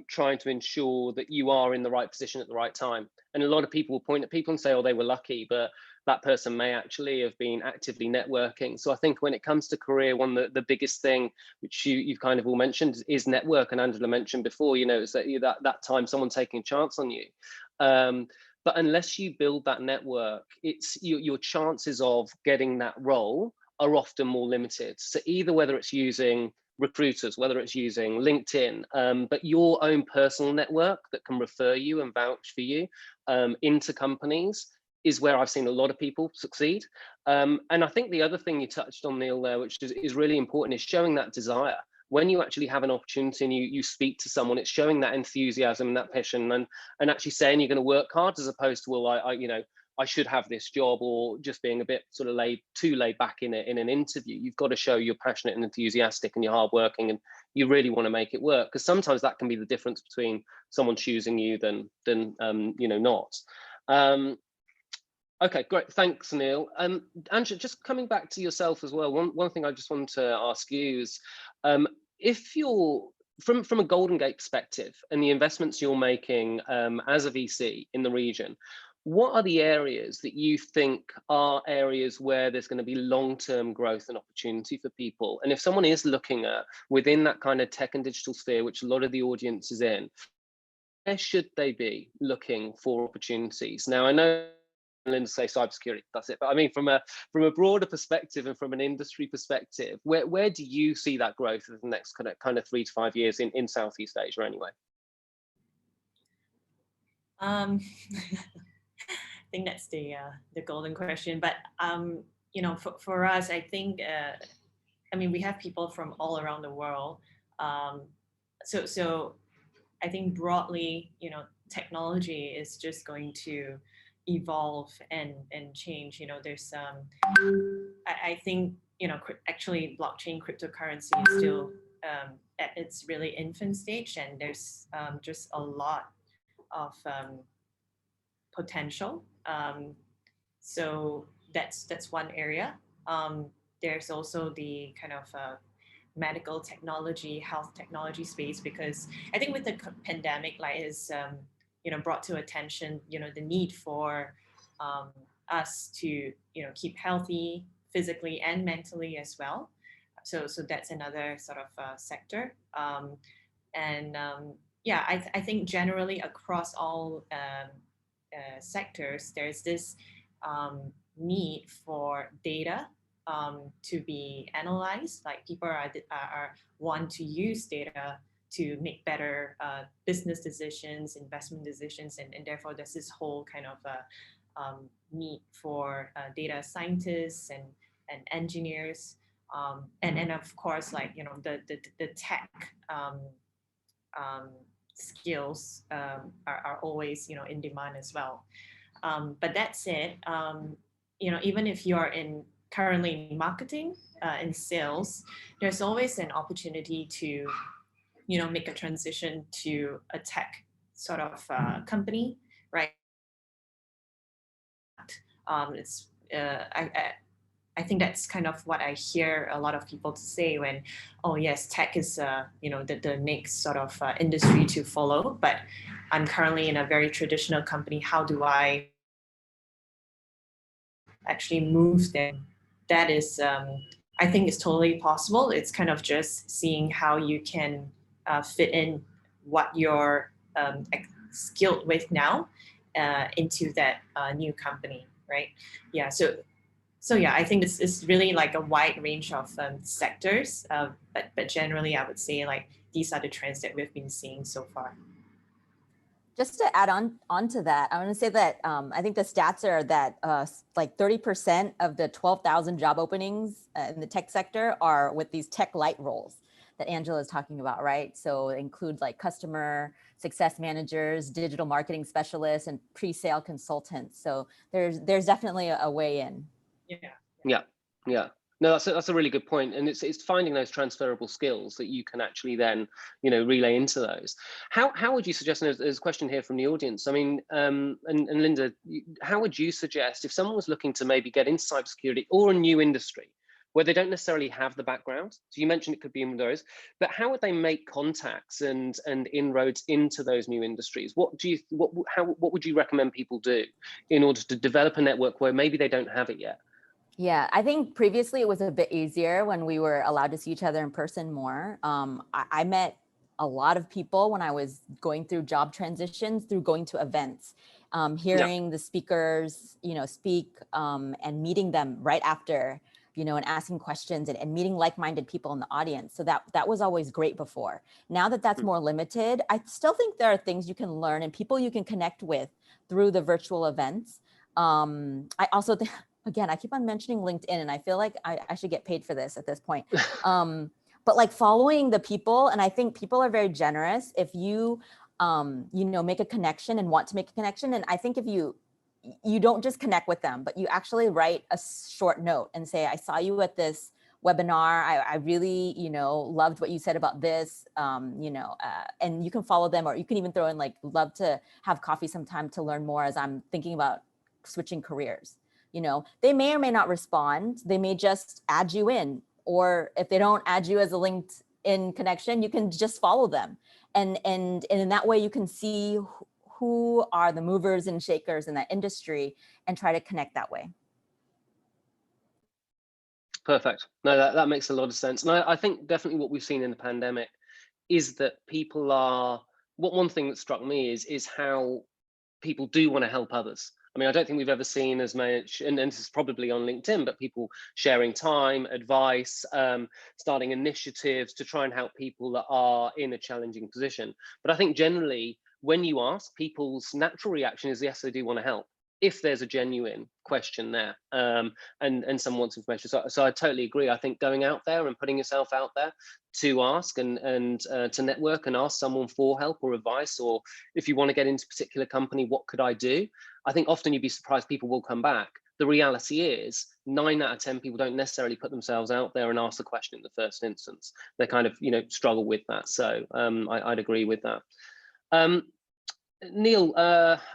B: trying to ensure that you are in the right position at the right time. And a lot of people will point at people and say, oh, they were lucky, but that person may actually have been actively networking. So I think when it comes to career, the biggest thing, which you've kind of all mentioned, is network. And Angela mentioned before, is that time someone taking a chance on you. But unless you build that network, it's your chances of getting that role are often more limited. So either whether it's using recruiters, whether it's using LinkedIn, but your own personal network that can refer you and vouch for you into companies is where I've seen a lot of people succeed. And I think the other thing you touched on, Neil, there, which is really important, is showing that desire. When you actually have an opportunity and you speak to someone, it's showing that enthusiasm and that passion, and actually saying you're going to work hard, as opposed to, well, I should have this job, or just being a bit sort of too laid back in an interview. You've got to show you're passionate and enthusiastic and you're hardworking and you really want to make it work, because sometimes that can be the difference between someone choosing you than not. Okay, great. Thanks, Neil. Angela, just coming back to yourself as well, one thing I just wanted to ask you is, if you're from a Golden Gate perspective and the investments you're making as a VC in the region, what are the areas that you think are areas where there's going to be long-term growth and opportunity for people? And if someone is looking at within that kind of tech and digital sphere, which a lot of the audience is in, where should they be looking for opportunities? Now, I know Linda say cybersecurity, that's it. But I mean, from a broader perspective and from an industry perspective, where do you see that growth in the next kind of 3 to 5 years in Southeast Asia anyway?
F: I think that's the golden question. But for us, I think we have people from all around the world. So I think broadly, technology is just going to evolve and change. There's I think actually blockchain cryptocurrency is still at its really infant stage, and there's just a lot of potential. So that's one area. There's also the kind of medical technology, health technology space, because I think with the pandemic, is brought to attention, the need for us to keep healthy physically and mentally as well. So that's another sort of sector. I think generally across all sectors, there's this need for data to be analyzed. Like people are want to use data to make better business decisions, investment decisions, and therefore there's this whole kind of need for data scientists and engineers, and of course, the tech skills are always in demand as well. But that said, even if you are currently in marketing, in sales, there's always an opportunity to make a transition to a tech sort of company, right? I think that's kind of what I hear a lot of people to say when, oh yes, tech is the next sort of industry to follow. But I'm currently in a very traditional company. How do I actually move them? That is, I think it's totally possible. It's kind of just seeing how you can fit in what you're skilled with now into that new company, right? Yeah. So yeah, I think it's really like a wide range of sectors, but generally I would say these are the trends that we've been seeing so far.
D: Just to add on to that, I want to say that I think the stats are that 30% of the 12,000 job openings in the tech sector are with these tech light roles that Angela is talking about, right? So it includes like success managers, digital marketing specialists, and pre-sale consultants. So there's definitely a way in.
B: Yeah. No, that's a really good point, and it's finding those transferable skills that you can actually then relay into those. How would you suggest? And there's a question here from the audience. I mean, and Linda, how would you suggest if someone was looking to maybe get into cybersecurity or a new industry where they don't necessarily have the background? So you mentioned it could be in those, but how would they make contacts and inroads into those new industries? What would you recommend people do in order to develop a network where maybe they don't have it yet?
D: Yeah, I think previously it was a bit easier when we were allowed to see each other in person more. I met a lot of people when I was going through job transitions through going to events, hearing the speakers, speak, and meeting them right after you know, and asking questions and meeting like-minded people in the audience. So that was always great before. Now that that's more limited, I still think there are things you can learn and people you can connect with through the virtual events. I also think, again, I keep on mentioning LinkedIn, and I feel like I should get paid for this at this point. But like following the people, and I think people are very generous if you, you know, make a connection and want to make a connection. And I think if you don't just connect with them, but you actually write a short note and say, I saw you at this webinar. I really, you know, loved what you said about this, you know, and you can follow them, or you can even throw in like, love to have coffee sometime to learn more as I'm thinking about switching careers. You know, they may or may not respond. They may just add you in, or if they don't add you as a LinkedIn connection, you can just follow them. And in that way you can see who are the movers and shakers in that industry and try to connect that way.
B: Perfect. No, that makes a lot of sense. And I think definitely what we've seen in the pandemic is that people are, one thing that struck me is how people do want to help others. I mean, I don't think we've ever seen as much, and this is probably on LinkedIn, but people sharing time, advice, starting initiatives to try and help people that are in a challenging position. But I think generally, when you ask, people's natural reaction is, yes, they do want to help, if there's a genuine question there, and someone wants information. So I totally agree. I think going out there and putting yourself out there to ask and to network and ask someone for help or advice, or if you want to get into a particular company, what could I do? I think often you'd be surprised people will come back. The reality is 9 out of 10 people don't necessarily put themselves out there and ask the question in the first instance. They kind of, you know, struggle with that. So I'd agree with that. Neil,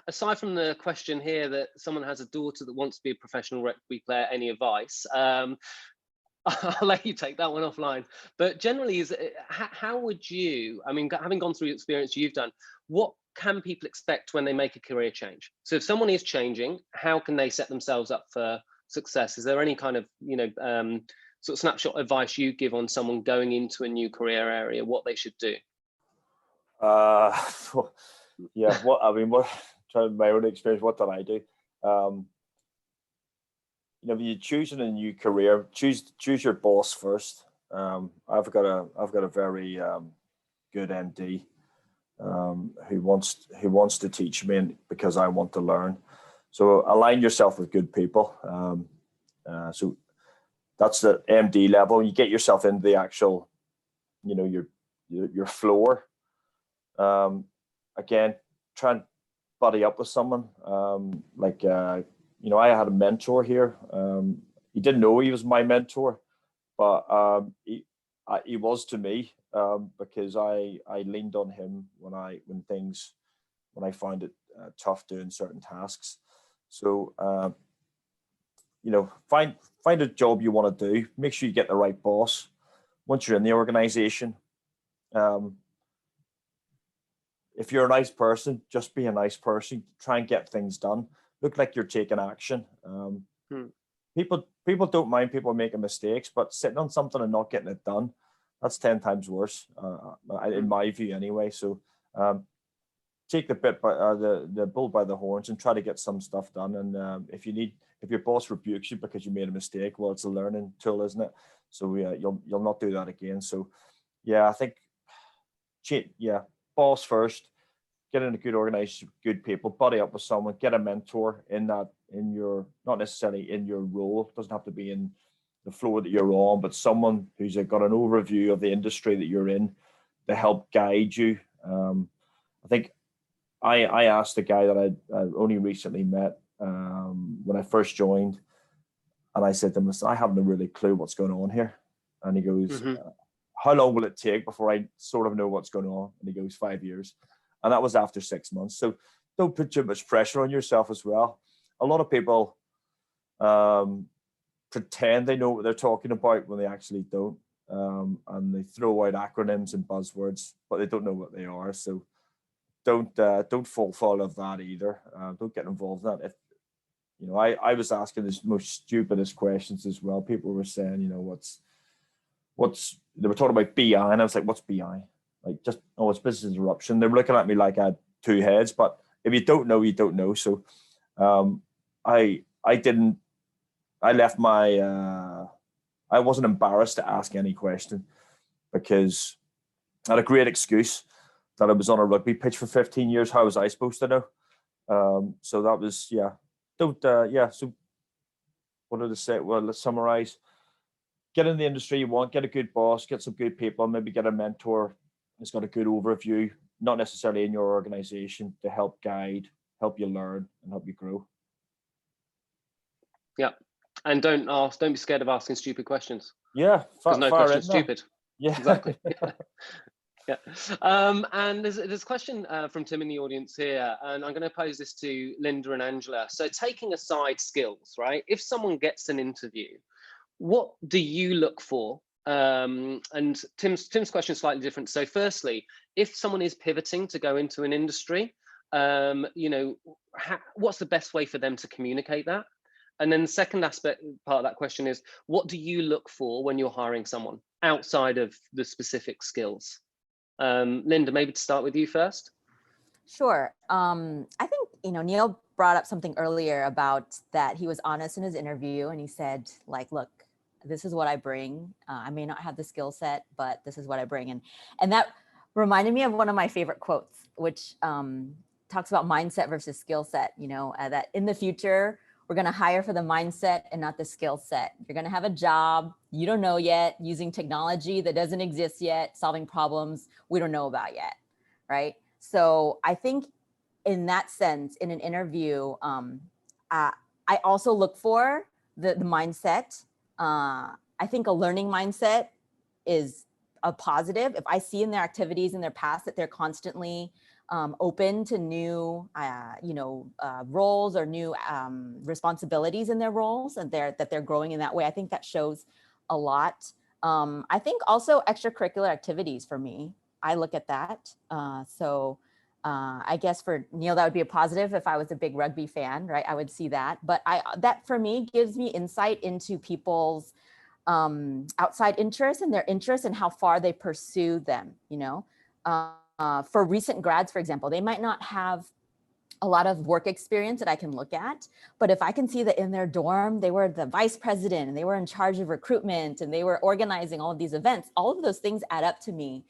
B: aside from the question here that someone has a daughter that wants to be a professional rugby player, any advice? I'll let you take that one offline. But generally, how would you, I mean, having gone through the experience you've done, what can people expect when they make a career change? So if someone is changing, how can they set themselves up for success? Is there any kind of, you know, sort of snapshot advice you give on someone going into a new career area, what they should do?
E: Yeah, trying my own experience, what did I do? You know, if you're choosing a new career, choose your boss first. I've got a very good MD who wants to teach me because I want to learn. So align yourself with good people. So that's the MD level. You get yourself into the actual, you know, your floor. Again, try and buddy up with someone. You know, I had a mentor here. He didn't know he was my mentor, but he was to me, because I leaned on him when I find it tough doing certain tasks. So you know, find a job you want to do. Make sure you get the right boss. Once you're in the organization, if you're a nice person, just be a nice person. Try and get things done. Look like you're taking action. People don't mind people making mistakes, but sitting on something and not getting it done, that's 10 times worse, in my view anyway. So take the bull by the horns and try to get some stuff done. And if your boss rebukes you because you made a mistake, well, it's a learning tool, isn't it? So you'll not do that again. So yeah, I think boss first, get in a good organization, good people, buddy up with someone, get a mentor in your, not necessarily in your role, it doesn't have to be in the floor that you're on, but someone who's got an overview of the industry that you're in to help guide you. I think I asked the guy that I only recently met when I first joined, and I said to him, I haven't a really clue what's going on here. And he goes, how long will it take before I sort of know what's going on? And he goes, 5 years. And that was after 6 months. So don't put too much pressure on yourself as well. A lot of people pretend they know what they're talking about when they actually don't. And they throw out acronyms and buzzwords, but they don't know what they are. So don't fall foul of that either. Don't get involved in that. If you know, I was asking the most stupidest questions as well. People were saying, you know, they were talking about BI, and I was like, what's BI? Like, just, oh, it's business interruption. They were looking at me like I had 2 heads, but if you don't know, you don't know. So I left my I wasn't embarrassed to ask any question because I had a great excuse that I was on a rugby pitch for 15 years. How was I supposed to know? So that was, yeah. So what did I say? Well, let's summarize. Get in the industry you want, get a good boss, get some good people, maybe get a mentor who's got a good overview, not necessarily in your organization, to help guide, help you learn, and help you grow.
B: Yeah, and don't be scared of asking stupid questions.
E: Yeah,
B: because no question's stupid.
E: Yeah,
B: exactly. Yeah. And there's a question from Tim in the audience here, and I'm going to pose this to Linda and Angela. So taking aside skills, right? If someone gets an interview, what do you look for? And Tim's question is slightly different. So firstly, if someone is pivoting to go into an industry, you know, what's the best way for them to communicate that? And then the second aspect part of that question is, what do you look for when you're hiring someone outside of the specific skills? Linda, maybe to start with you first.
D: Sure. I think, you know, Neil brought up something earlier about that he was honest in his interview, and he said, like, look, this is what I bring. I may not have the skill set, but this is what I bring. And that reminded me of one of my favorite quotes, which talks about mindset versus skill set, you know, that in the future, we're going to hire for the mindset and not the skill set. You're going to have a job you don't know yet, using technology that doesn't exist yet, solving problems we don't know about yet, right? So I think in that sense, in an interview, I also look for the mindset. I think a learning mindset is a positive. If I see in their activities in their past that they're constantly open to new, roles or new responsibilities in their roles, and that they're growing in that way, I think that shows a lot. I think also extracurricular activities for me, I look at that. I guess for Neil, that would be a positive. If I was a big rugby fan, right, I would see that. But that for me gives me insight into people's outside interests and their interests and how far they pursue them, you know. For recent grads, for example, they might not have a lot of work experience that I can look at, but if I can see that in their dorm, they were the vice president and they were in charge of recruitment and they were organizing all of these events, all of those things add up to me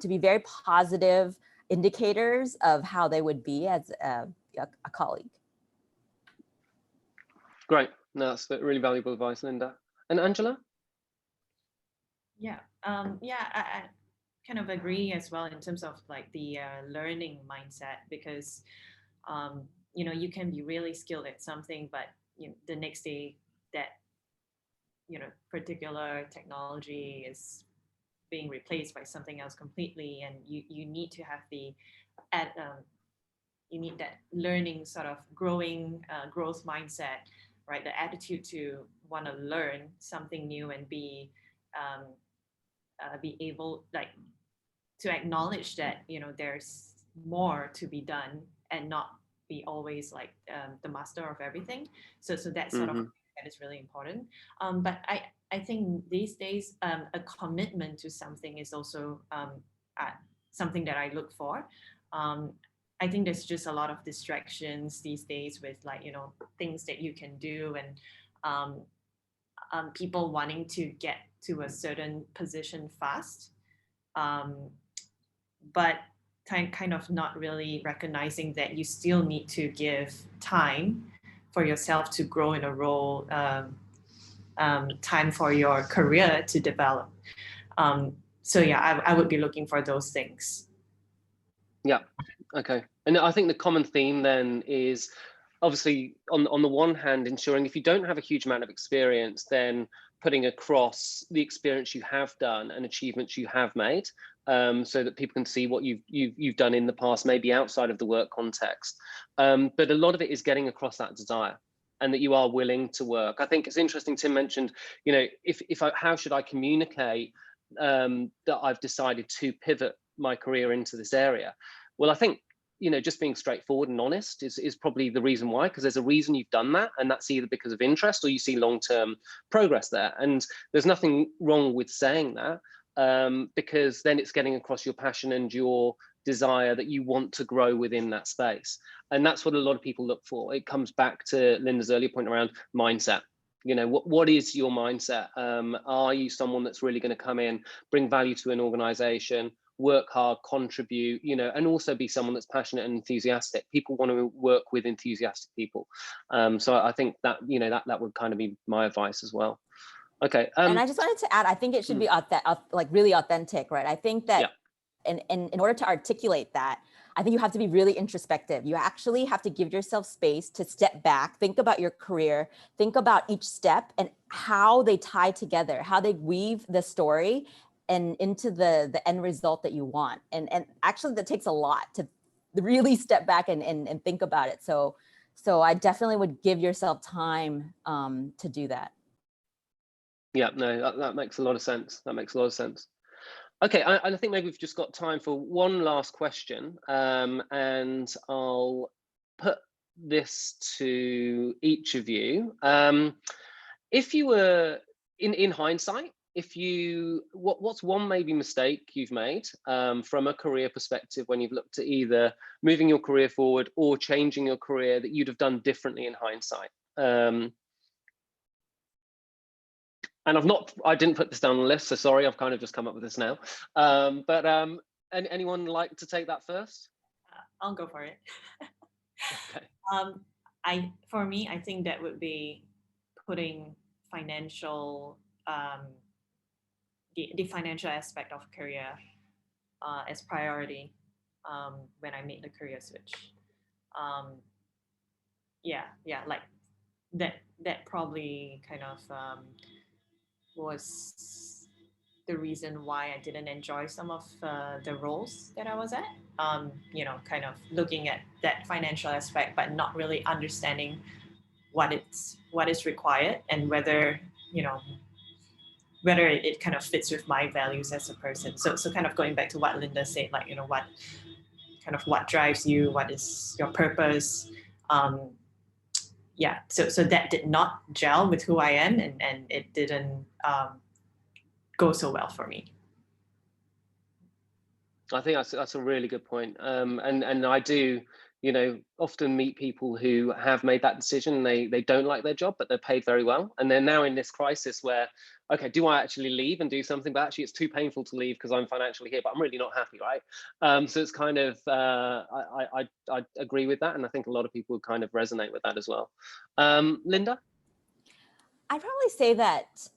D: to be very positive indicators of how they would be as a colleague.
B: Great. No, that's really valuable advice, Linda. And Angela?
F: Yeah, I kind of agree as well in terms of like the learning mindset, because you know, you can be really skilled at something, but you know, the next day that, you know, particular technology is being replaced by something else completely, and you need to have you need that learning sort of growth mindset, right? The attitude to want to learn something new and be able, like, to acknowledge that, you know, there's more to be done and not be always like the master of everything. So that sort of that is really important. But I think these days a commitment to something is also something that I look for. I think there's just a lot of distractions these days with, like, you know, things that you can do, and people wanting to get to a certain position fast, but kind of not really recognizing that you still need to give time for yourself to grow in a role, time for your career to develop. So yeah, I would be looking for those things.
B: Yeah, okay. And I think the common theme then is obviously on the one hand, ensuring if you don't have a huge amount of experience, then putting across the experience you have done and achievements you have made, so that people can see what you've done in the past, maybe outside of the work context. But a lot of it is getting across that desire, and that you are willing to work. I think it's interesting, Tim mentioned, you know, how should I communicate that I've decided to pivot my career into this area? Well, I think, you know, just being straightforward and honest is probably the reason why, because there's a reason you've done that, and that's either because of interest or you see long-term progress there. And there's nothing wrong with saying that, because then it's getting across your passion and your desire that you want to grow within that space. And that's what a lot of people look for. It comes back to Linda's earlier point around mindset. You know, what is your mindset? Are you someone that's really going to come in, bring value to an organization, work hard, contribute, you know, and also be someone that's passionate and enthusiastic? People want to work with enthusiastic people. So I think that, you know, that would kind of be my advice as well. Okay.
D: And I just wanted to add, I think it should be like really authentic, right? I think that in order to articulate that, I think you have to be really introspective. You actually have to give yourself space to step back, think about your career, think about each step and how they tie together, how they weave the story and into the end result that you want. And actually that takes a lot to really step back and think about it. So I definitely would give yourself time to do that.
B: Yeah, no, that makes a lot of sense. That makes a lot of sense. Okay, I think maybe we've just got time for one last question, and I'll put this to each of you. If you were, in hindsight, what's one maybe mistake you've made from a career perspective when you've looked at either moving your career forward or changing your career that you'd have done differently in hindsight? And I didn't put this down on the list, so sorry, I've kind of just come up with this now. Anyone like to take that first?
F: I'll go for it.
B: Okay.
F: For me, I think that would be putting financial, the financial aspect of career as priority when I made the career switch. Like that probably kind of was the reason why I didn't enjoy some of the roles that I was at. You know, kind of looking at that financial aspect, but not really understanding what is required and whether, you know, whether it kind of fits with my values as a person. So kind of going back to what Linda said, like, you know, what drives you, what is your purpose. So that did not gel with who I am, and it didn't go so well for me.
B: I think that's a really good point. And I do, you know, often meet people who have made that decision. They don't like their job, but they're paid very well. And they're now in this crisis where, okay, do I actually leave and do something? But actually it's too painful to leave because I'm financially here, but I'm really not happy, right? So it's kind of, I agree with that. And I think a lot of people would kind of resonate with that as well. Linda?
D: I'd probably say that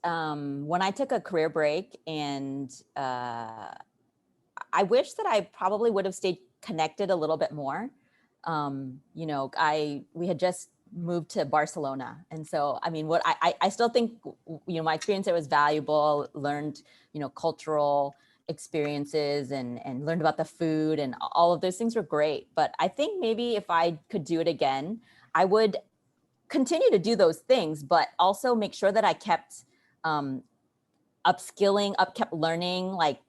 D: when I took a career break and I wish that I probably would have stayed connected a little bit more. You know, we had just moved to Barcelona. And so, I mean, what I still think, you know, my experience there was valuable, learned, you know, cultural experiences and learned about the food and all of those things were great. But I think maybe if I could do it again, I would continue to do those things, but also make sure that I kept upskilling, kept learning, like,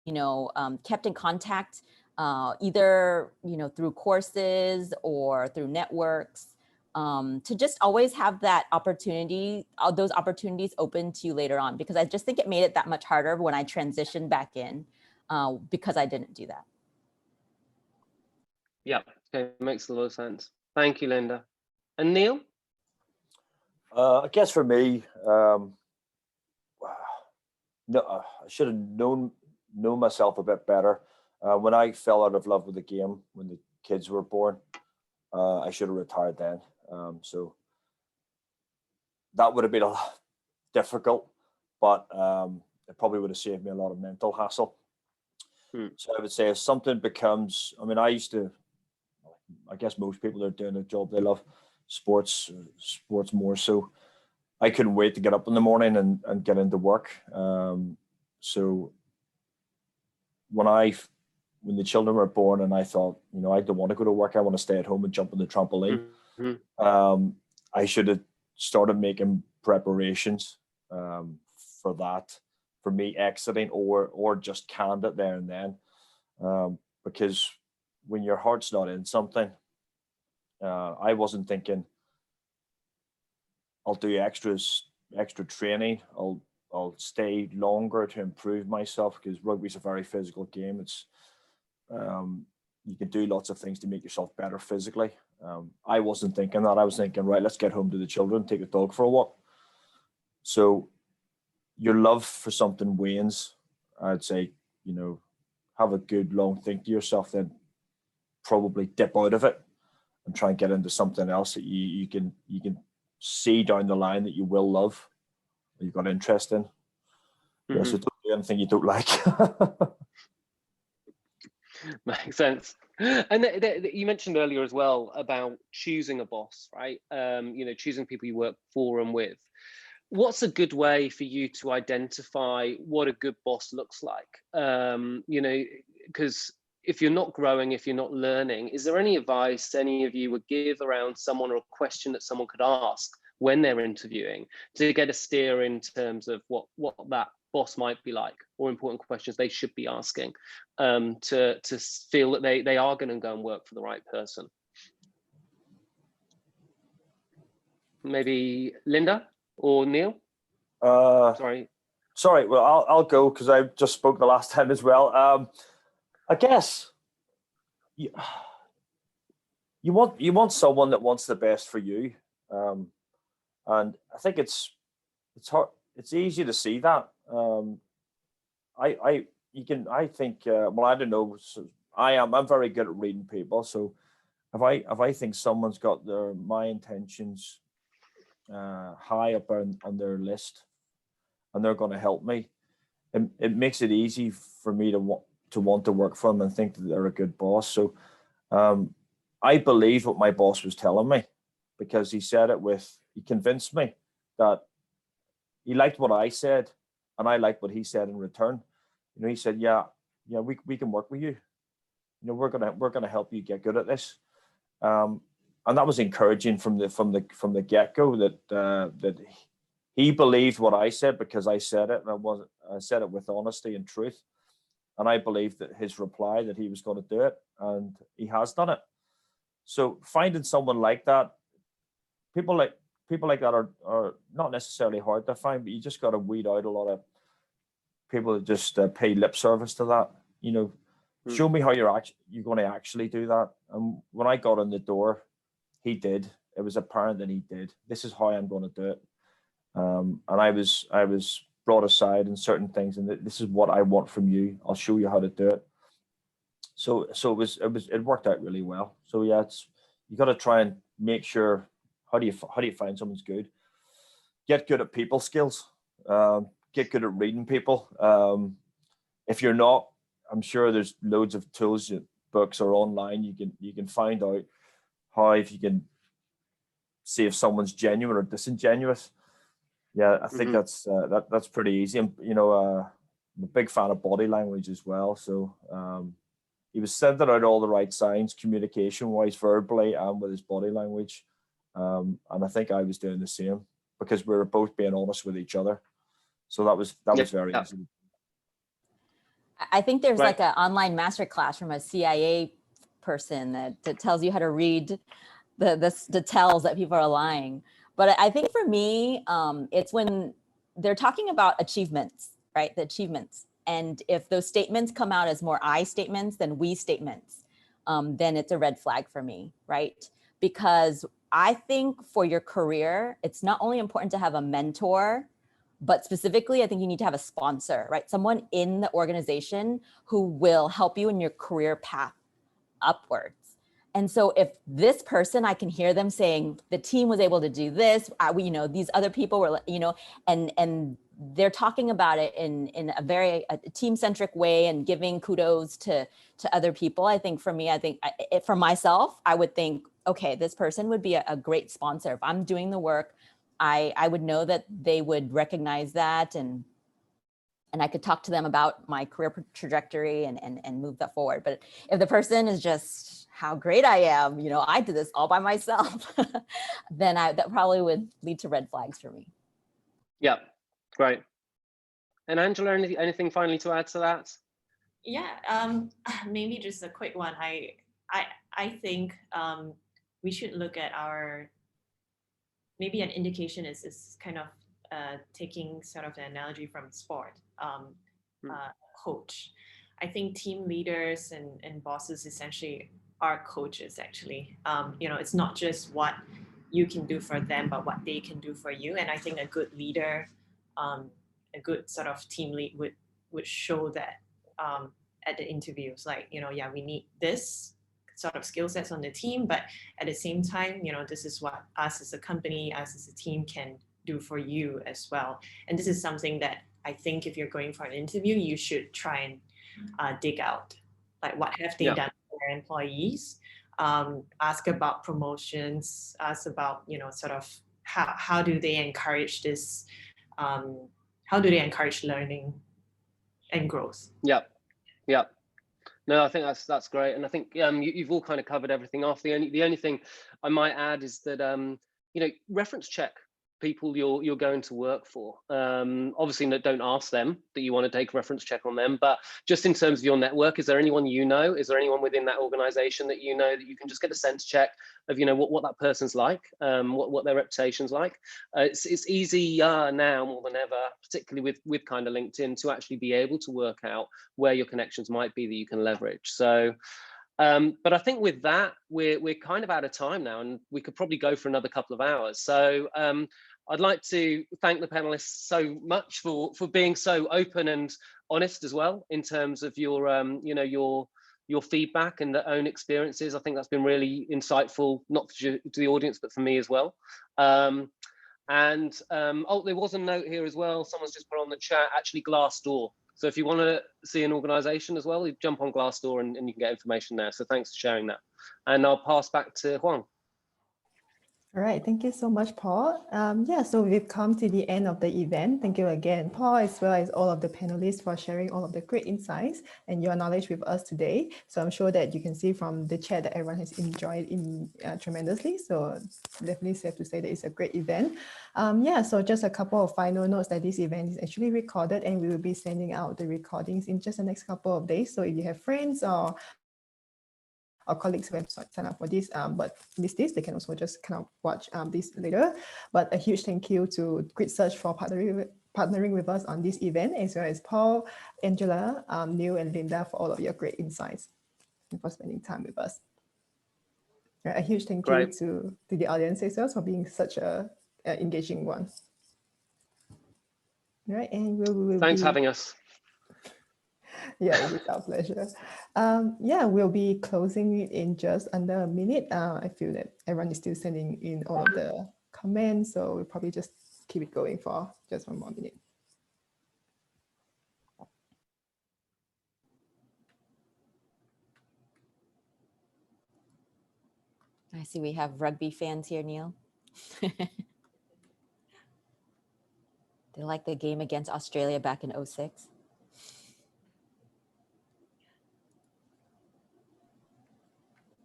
D: you know, kept in contact, either, you know, through courses or through networks, to just always have that opportunity, those opportunities open to you later on, because I just think it made it that much harder when I transitioned back in, because I didn't do that.
B: Yeah, okay, makes a lot of sense. Thank you, Linda. And Neil?
E: I guess for me, no, I should have known myself a bit better. When I fell out of love with the game, when the kids were born, I should have retired then. So that would have been a lot difficult, but it probably would have saved me a lot of mental hassle. So I would say if something becomes, I mean, I guess most people are doing a job they love, sports more so. I couldn't wait to get up in the morning and get into work. So when the children were born and I thought, you know, I don't want to go to work, I want to stay at home and jump on the trampoline. I should have started making preparations for that, for me exiting or just canned it there and then. Because when your heart's not in something, I wasn't thinking I'll do extra training. I'll stay longer to improve myself, because rugby's a very physical game. It's you can do lots of things to make yourself better physically. I wasn't thinking that. I was thinking, right, let's get home to the children, take the dog for a walk. So your love for something wanes. I'd say, you know, have a good long think to yourself, then probably dip out of it and try and get into something else that you can see down the line that you will love, that you've got interest in. Yeah, so don't do anything you don't like.
B: Makes sense. And you mentioned earlier as well about choosing a boss, right? You know, choosing people you work for and with. What's a good way for you to identify what a good boss looks like? You know, because if you're not growing, if you're not learning, is there any advice any of you would give around someone, or a question that someone could ask when they're interviewing to get a steer in terms of what that boss might be like, or important questions they should be asking to feel that they are going to go and work for the right person? Maybe Linda or Neil? Sorry.
E: Well, I'll go because I just spoke the last time as well. I guess you want someone that wants the best for you, and I think it's hard. It's easy to see that. I think well, I don't know. So I'm very good at reading people. So if I think someone's got my intentions high up on their list, and they're going to help me, it makes it easy for me to want to work for them and think that they're a good boss. So I believe what my boss was telling me, because he convinced me that he liked what I said and I liked what he said in return. You know, he said, yeah, we can work with you. You know, we're gonna help you get good at this. And that was encouraging from the get-go, that he believed what I said, because I said it, and I said it with honesty and truth. And I believed that his reply, that he was going to do it, and he has done it. So finding someone like that, people like that are not necessarily hard to find, but you just got to weed out a lot of people that just pay lip service to that. You know, show me how you're going to actually do that. And when I got in the door, he did. It was apparent that he did. This is how I'm going to do it. And I was brought aside in certain things, and this is what I want from you. I'll show you how to do it. So it worked out really well. So yeah, you got to try and make sure, how do you find someone's good? Get good at people skills. Get good at reading people. If you're not, I'm sure there's loads of tools, books, or online. You can find out how, if you can see if someone's genuine or disingenuous. Yeah, I think that's pretty easy. And you know, I'm a big fan of body language as well. So he was sending out all the right signs, communication-wise, verbally and with his body language. And I think I was doing the same, because we were both being honest with each other. So that was very easy.
D: I think there's like an online masterclass from a CIA person that tells you how to read the tells that people are lying. But I think for me, it's when they're talking about achievements, right? The achievements. And if those statements come out as more I statements than we statements, then it's a red flag for me, right? Because I think for your career, it's not only important to have a mentor, but specifically, I think you need to have a sponsor, right? Someone in the organization who will help you in your career path upwards. And so if this person, I can hear them saying, the team was able to do this, these other people were, and they're talking about it in a very team-centric way and giving kudos to other people. I think for me, for myself, I would think, okay, this person would be a great sponsor. If I'm doing the work, I would know that they would recognize that, and I could talk to them about my career trajectory and move that forward. But if the person is just, how great I am, I did this all by myself, then that probably would lead to red flags for me.
B: Yeah, great. And Angela, anything finally to add to that?
F: Yeah, maybe just a quick one. I think we should look at maybe an indication is kind of taking sort of the analogy from sport, coach. I think team leaders and bosses essentially are coaches, actually. It's not just what you can do for them, but what they can do for you. And I think a good leader, a good sort of team lead would show that at the interviews, like, you know, yeah, we need this sort of skill sets on the team, but at the same time, you know, this is what us as a company, us as a team can do for you as well. And this is something that I think if you're going for an interview, you should try and dig out, like what have they done for their employees. Ask about promotions, ask about, you know, sort of how do they encourage this, how do they encourage learning and growth?
B: Yep. No, I think that's great, and I think you've all kind of covered everything off. The only thing I might add is that you know, reference check people you're going to work for. Obviously, don't ask them that you want to take a reference check on them, but just in terms of your network, is there anyone you know? Is there anyone within that organization that you know that you can just get a sense check of, you know, what that person's like, what their reputation's like? It's easier now more than ever, particularly with kind of LinkedIn, to actually be able to work out where your connections might be that you can leverage. So but I think with that, we're kind of out of time now, and we could probably go for another couple of hours. So I'd like to thank the panelists so much for being so open and honest as well in terms of your you know, your feedback and their own experiences. I think that's been really insightful, not to the audience, but for me as well. Oh, there was a note here as well. Someone's just put on the chat, actually Glassdoor. So if you want to see an organization as well, you jump on Glassdoor and you can get information there. So thanks for sharing that. And I'll pass back to Huang.
A: All right, thank you so much, Paul. Yeah, so we've come to the end of the event. Thank you again, Paul, as well as all of the panelists for sharing all of the great insights and your knowledge with us today. So I'm sure that you can see from the chat that everyone has enjoyed tremendously. So definitely safe to say that it's a great event. Yeah, so just a couple of final notes that this event is actually recorded, and we will be sending out the recordings in just the next couple of days. So if you have friends or colleagues who have signed up for this, but missed this, they can also just kind of watch this later. But a huge thank you to Grid Search for partnering with us on this event, as well as Paul, Angela, Neil, and Linda for all of your great insights and for spending time with us. A huge thank you to the audience as well for being such a engaging one. All right, and
B: Thanks for having us.
A: Yeah, it is our pleasure. Yeah, we'll be closing it in just under a minute. I feel that everyone is still sending in all of the comments, so we'll probably just keep it going for just one more minute.
D: I see we have rugby fans here, Neil. They like the game against Australia back in 2006.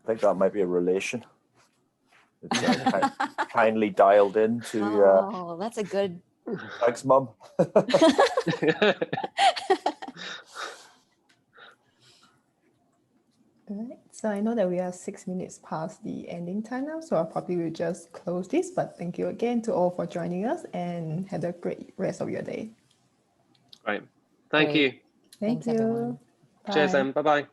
E: I think that might be a relation. It's kindly dialed in to.
D: Oh, that's a good.
E: Thanks, Mum.
A: All right, so I know that we are 6 minutes past the ending time now, so I probably will just close this. But thank you again to all for joining us, and have a great rest of your day.
B: Great. Thank you.
A: Thank
D: Thanks,
A: you.
D: everyone.
A: Bye.
B: Cheers, then. Bye-bye.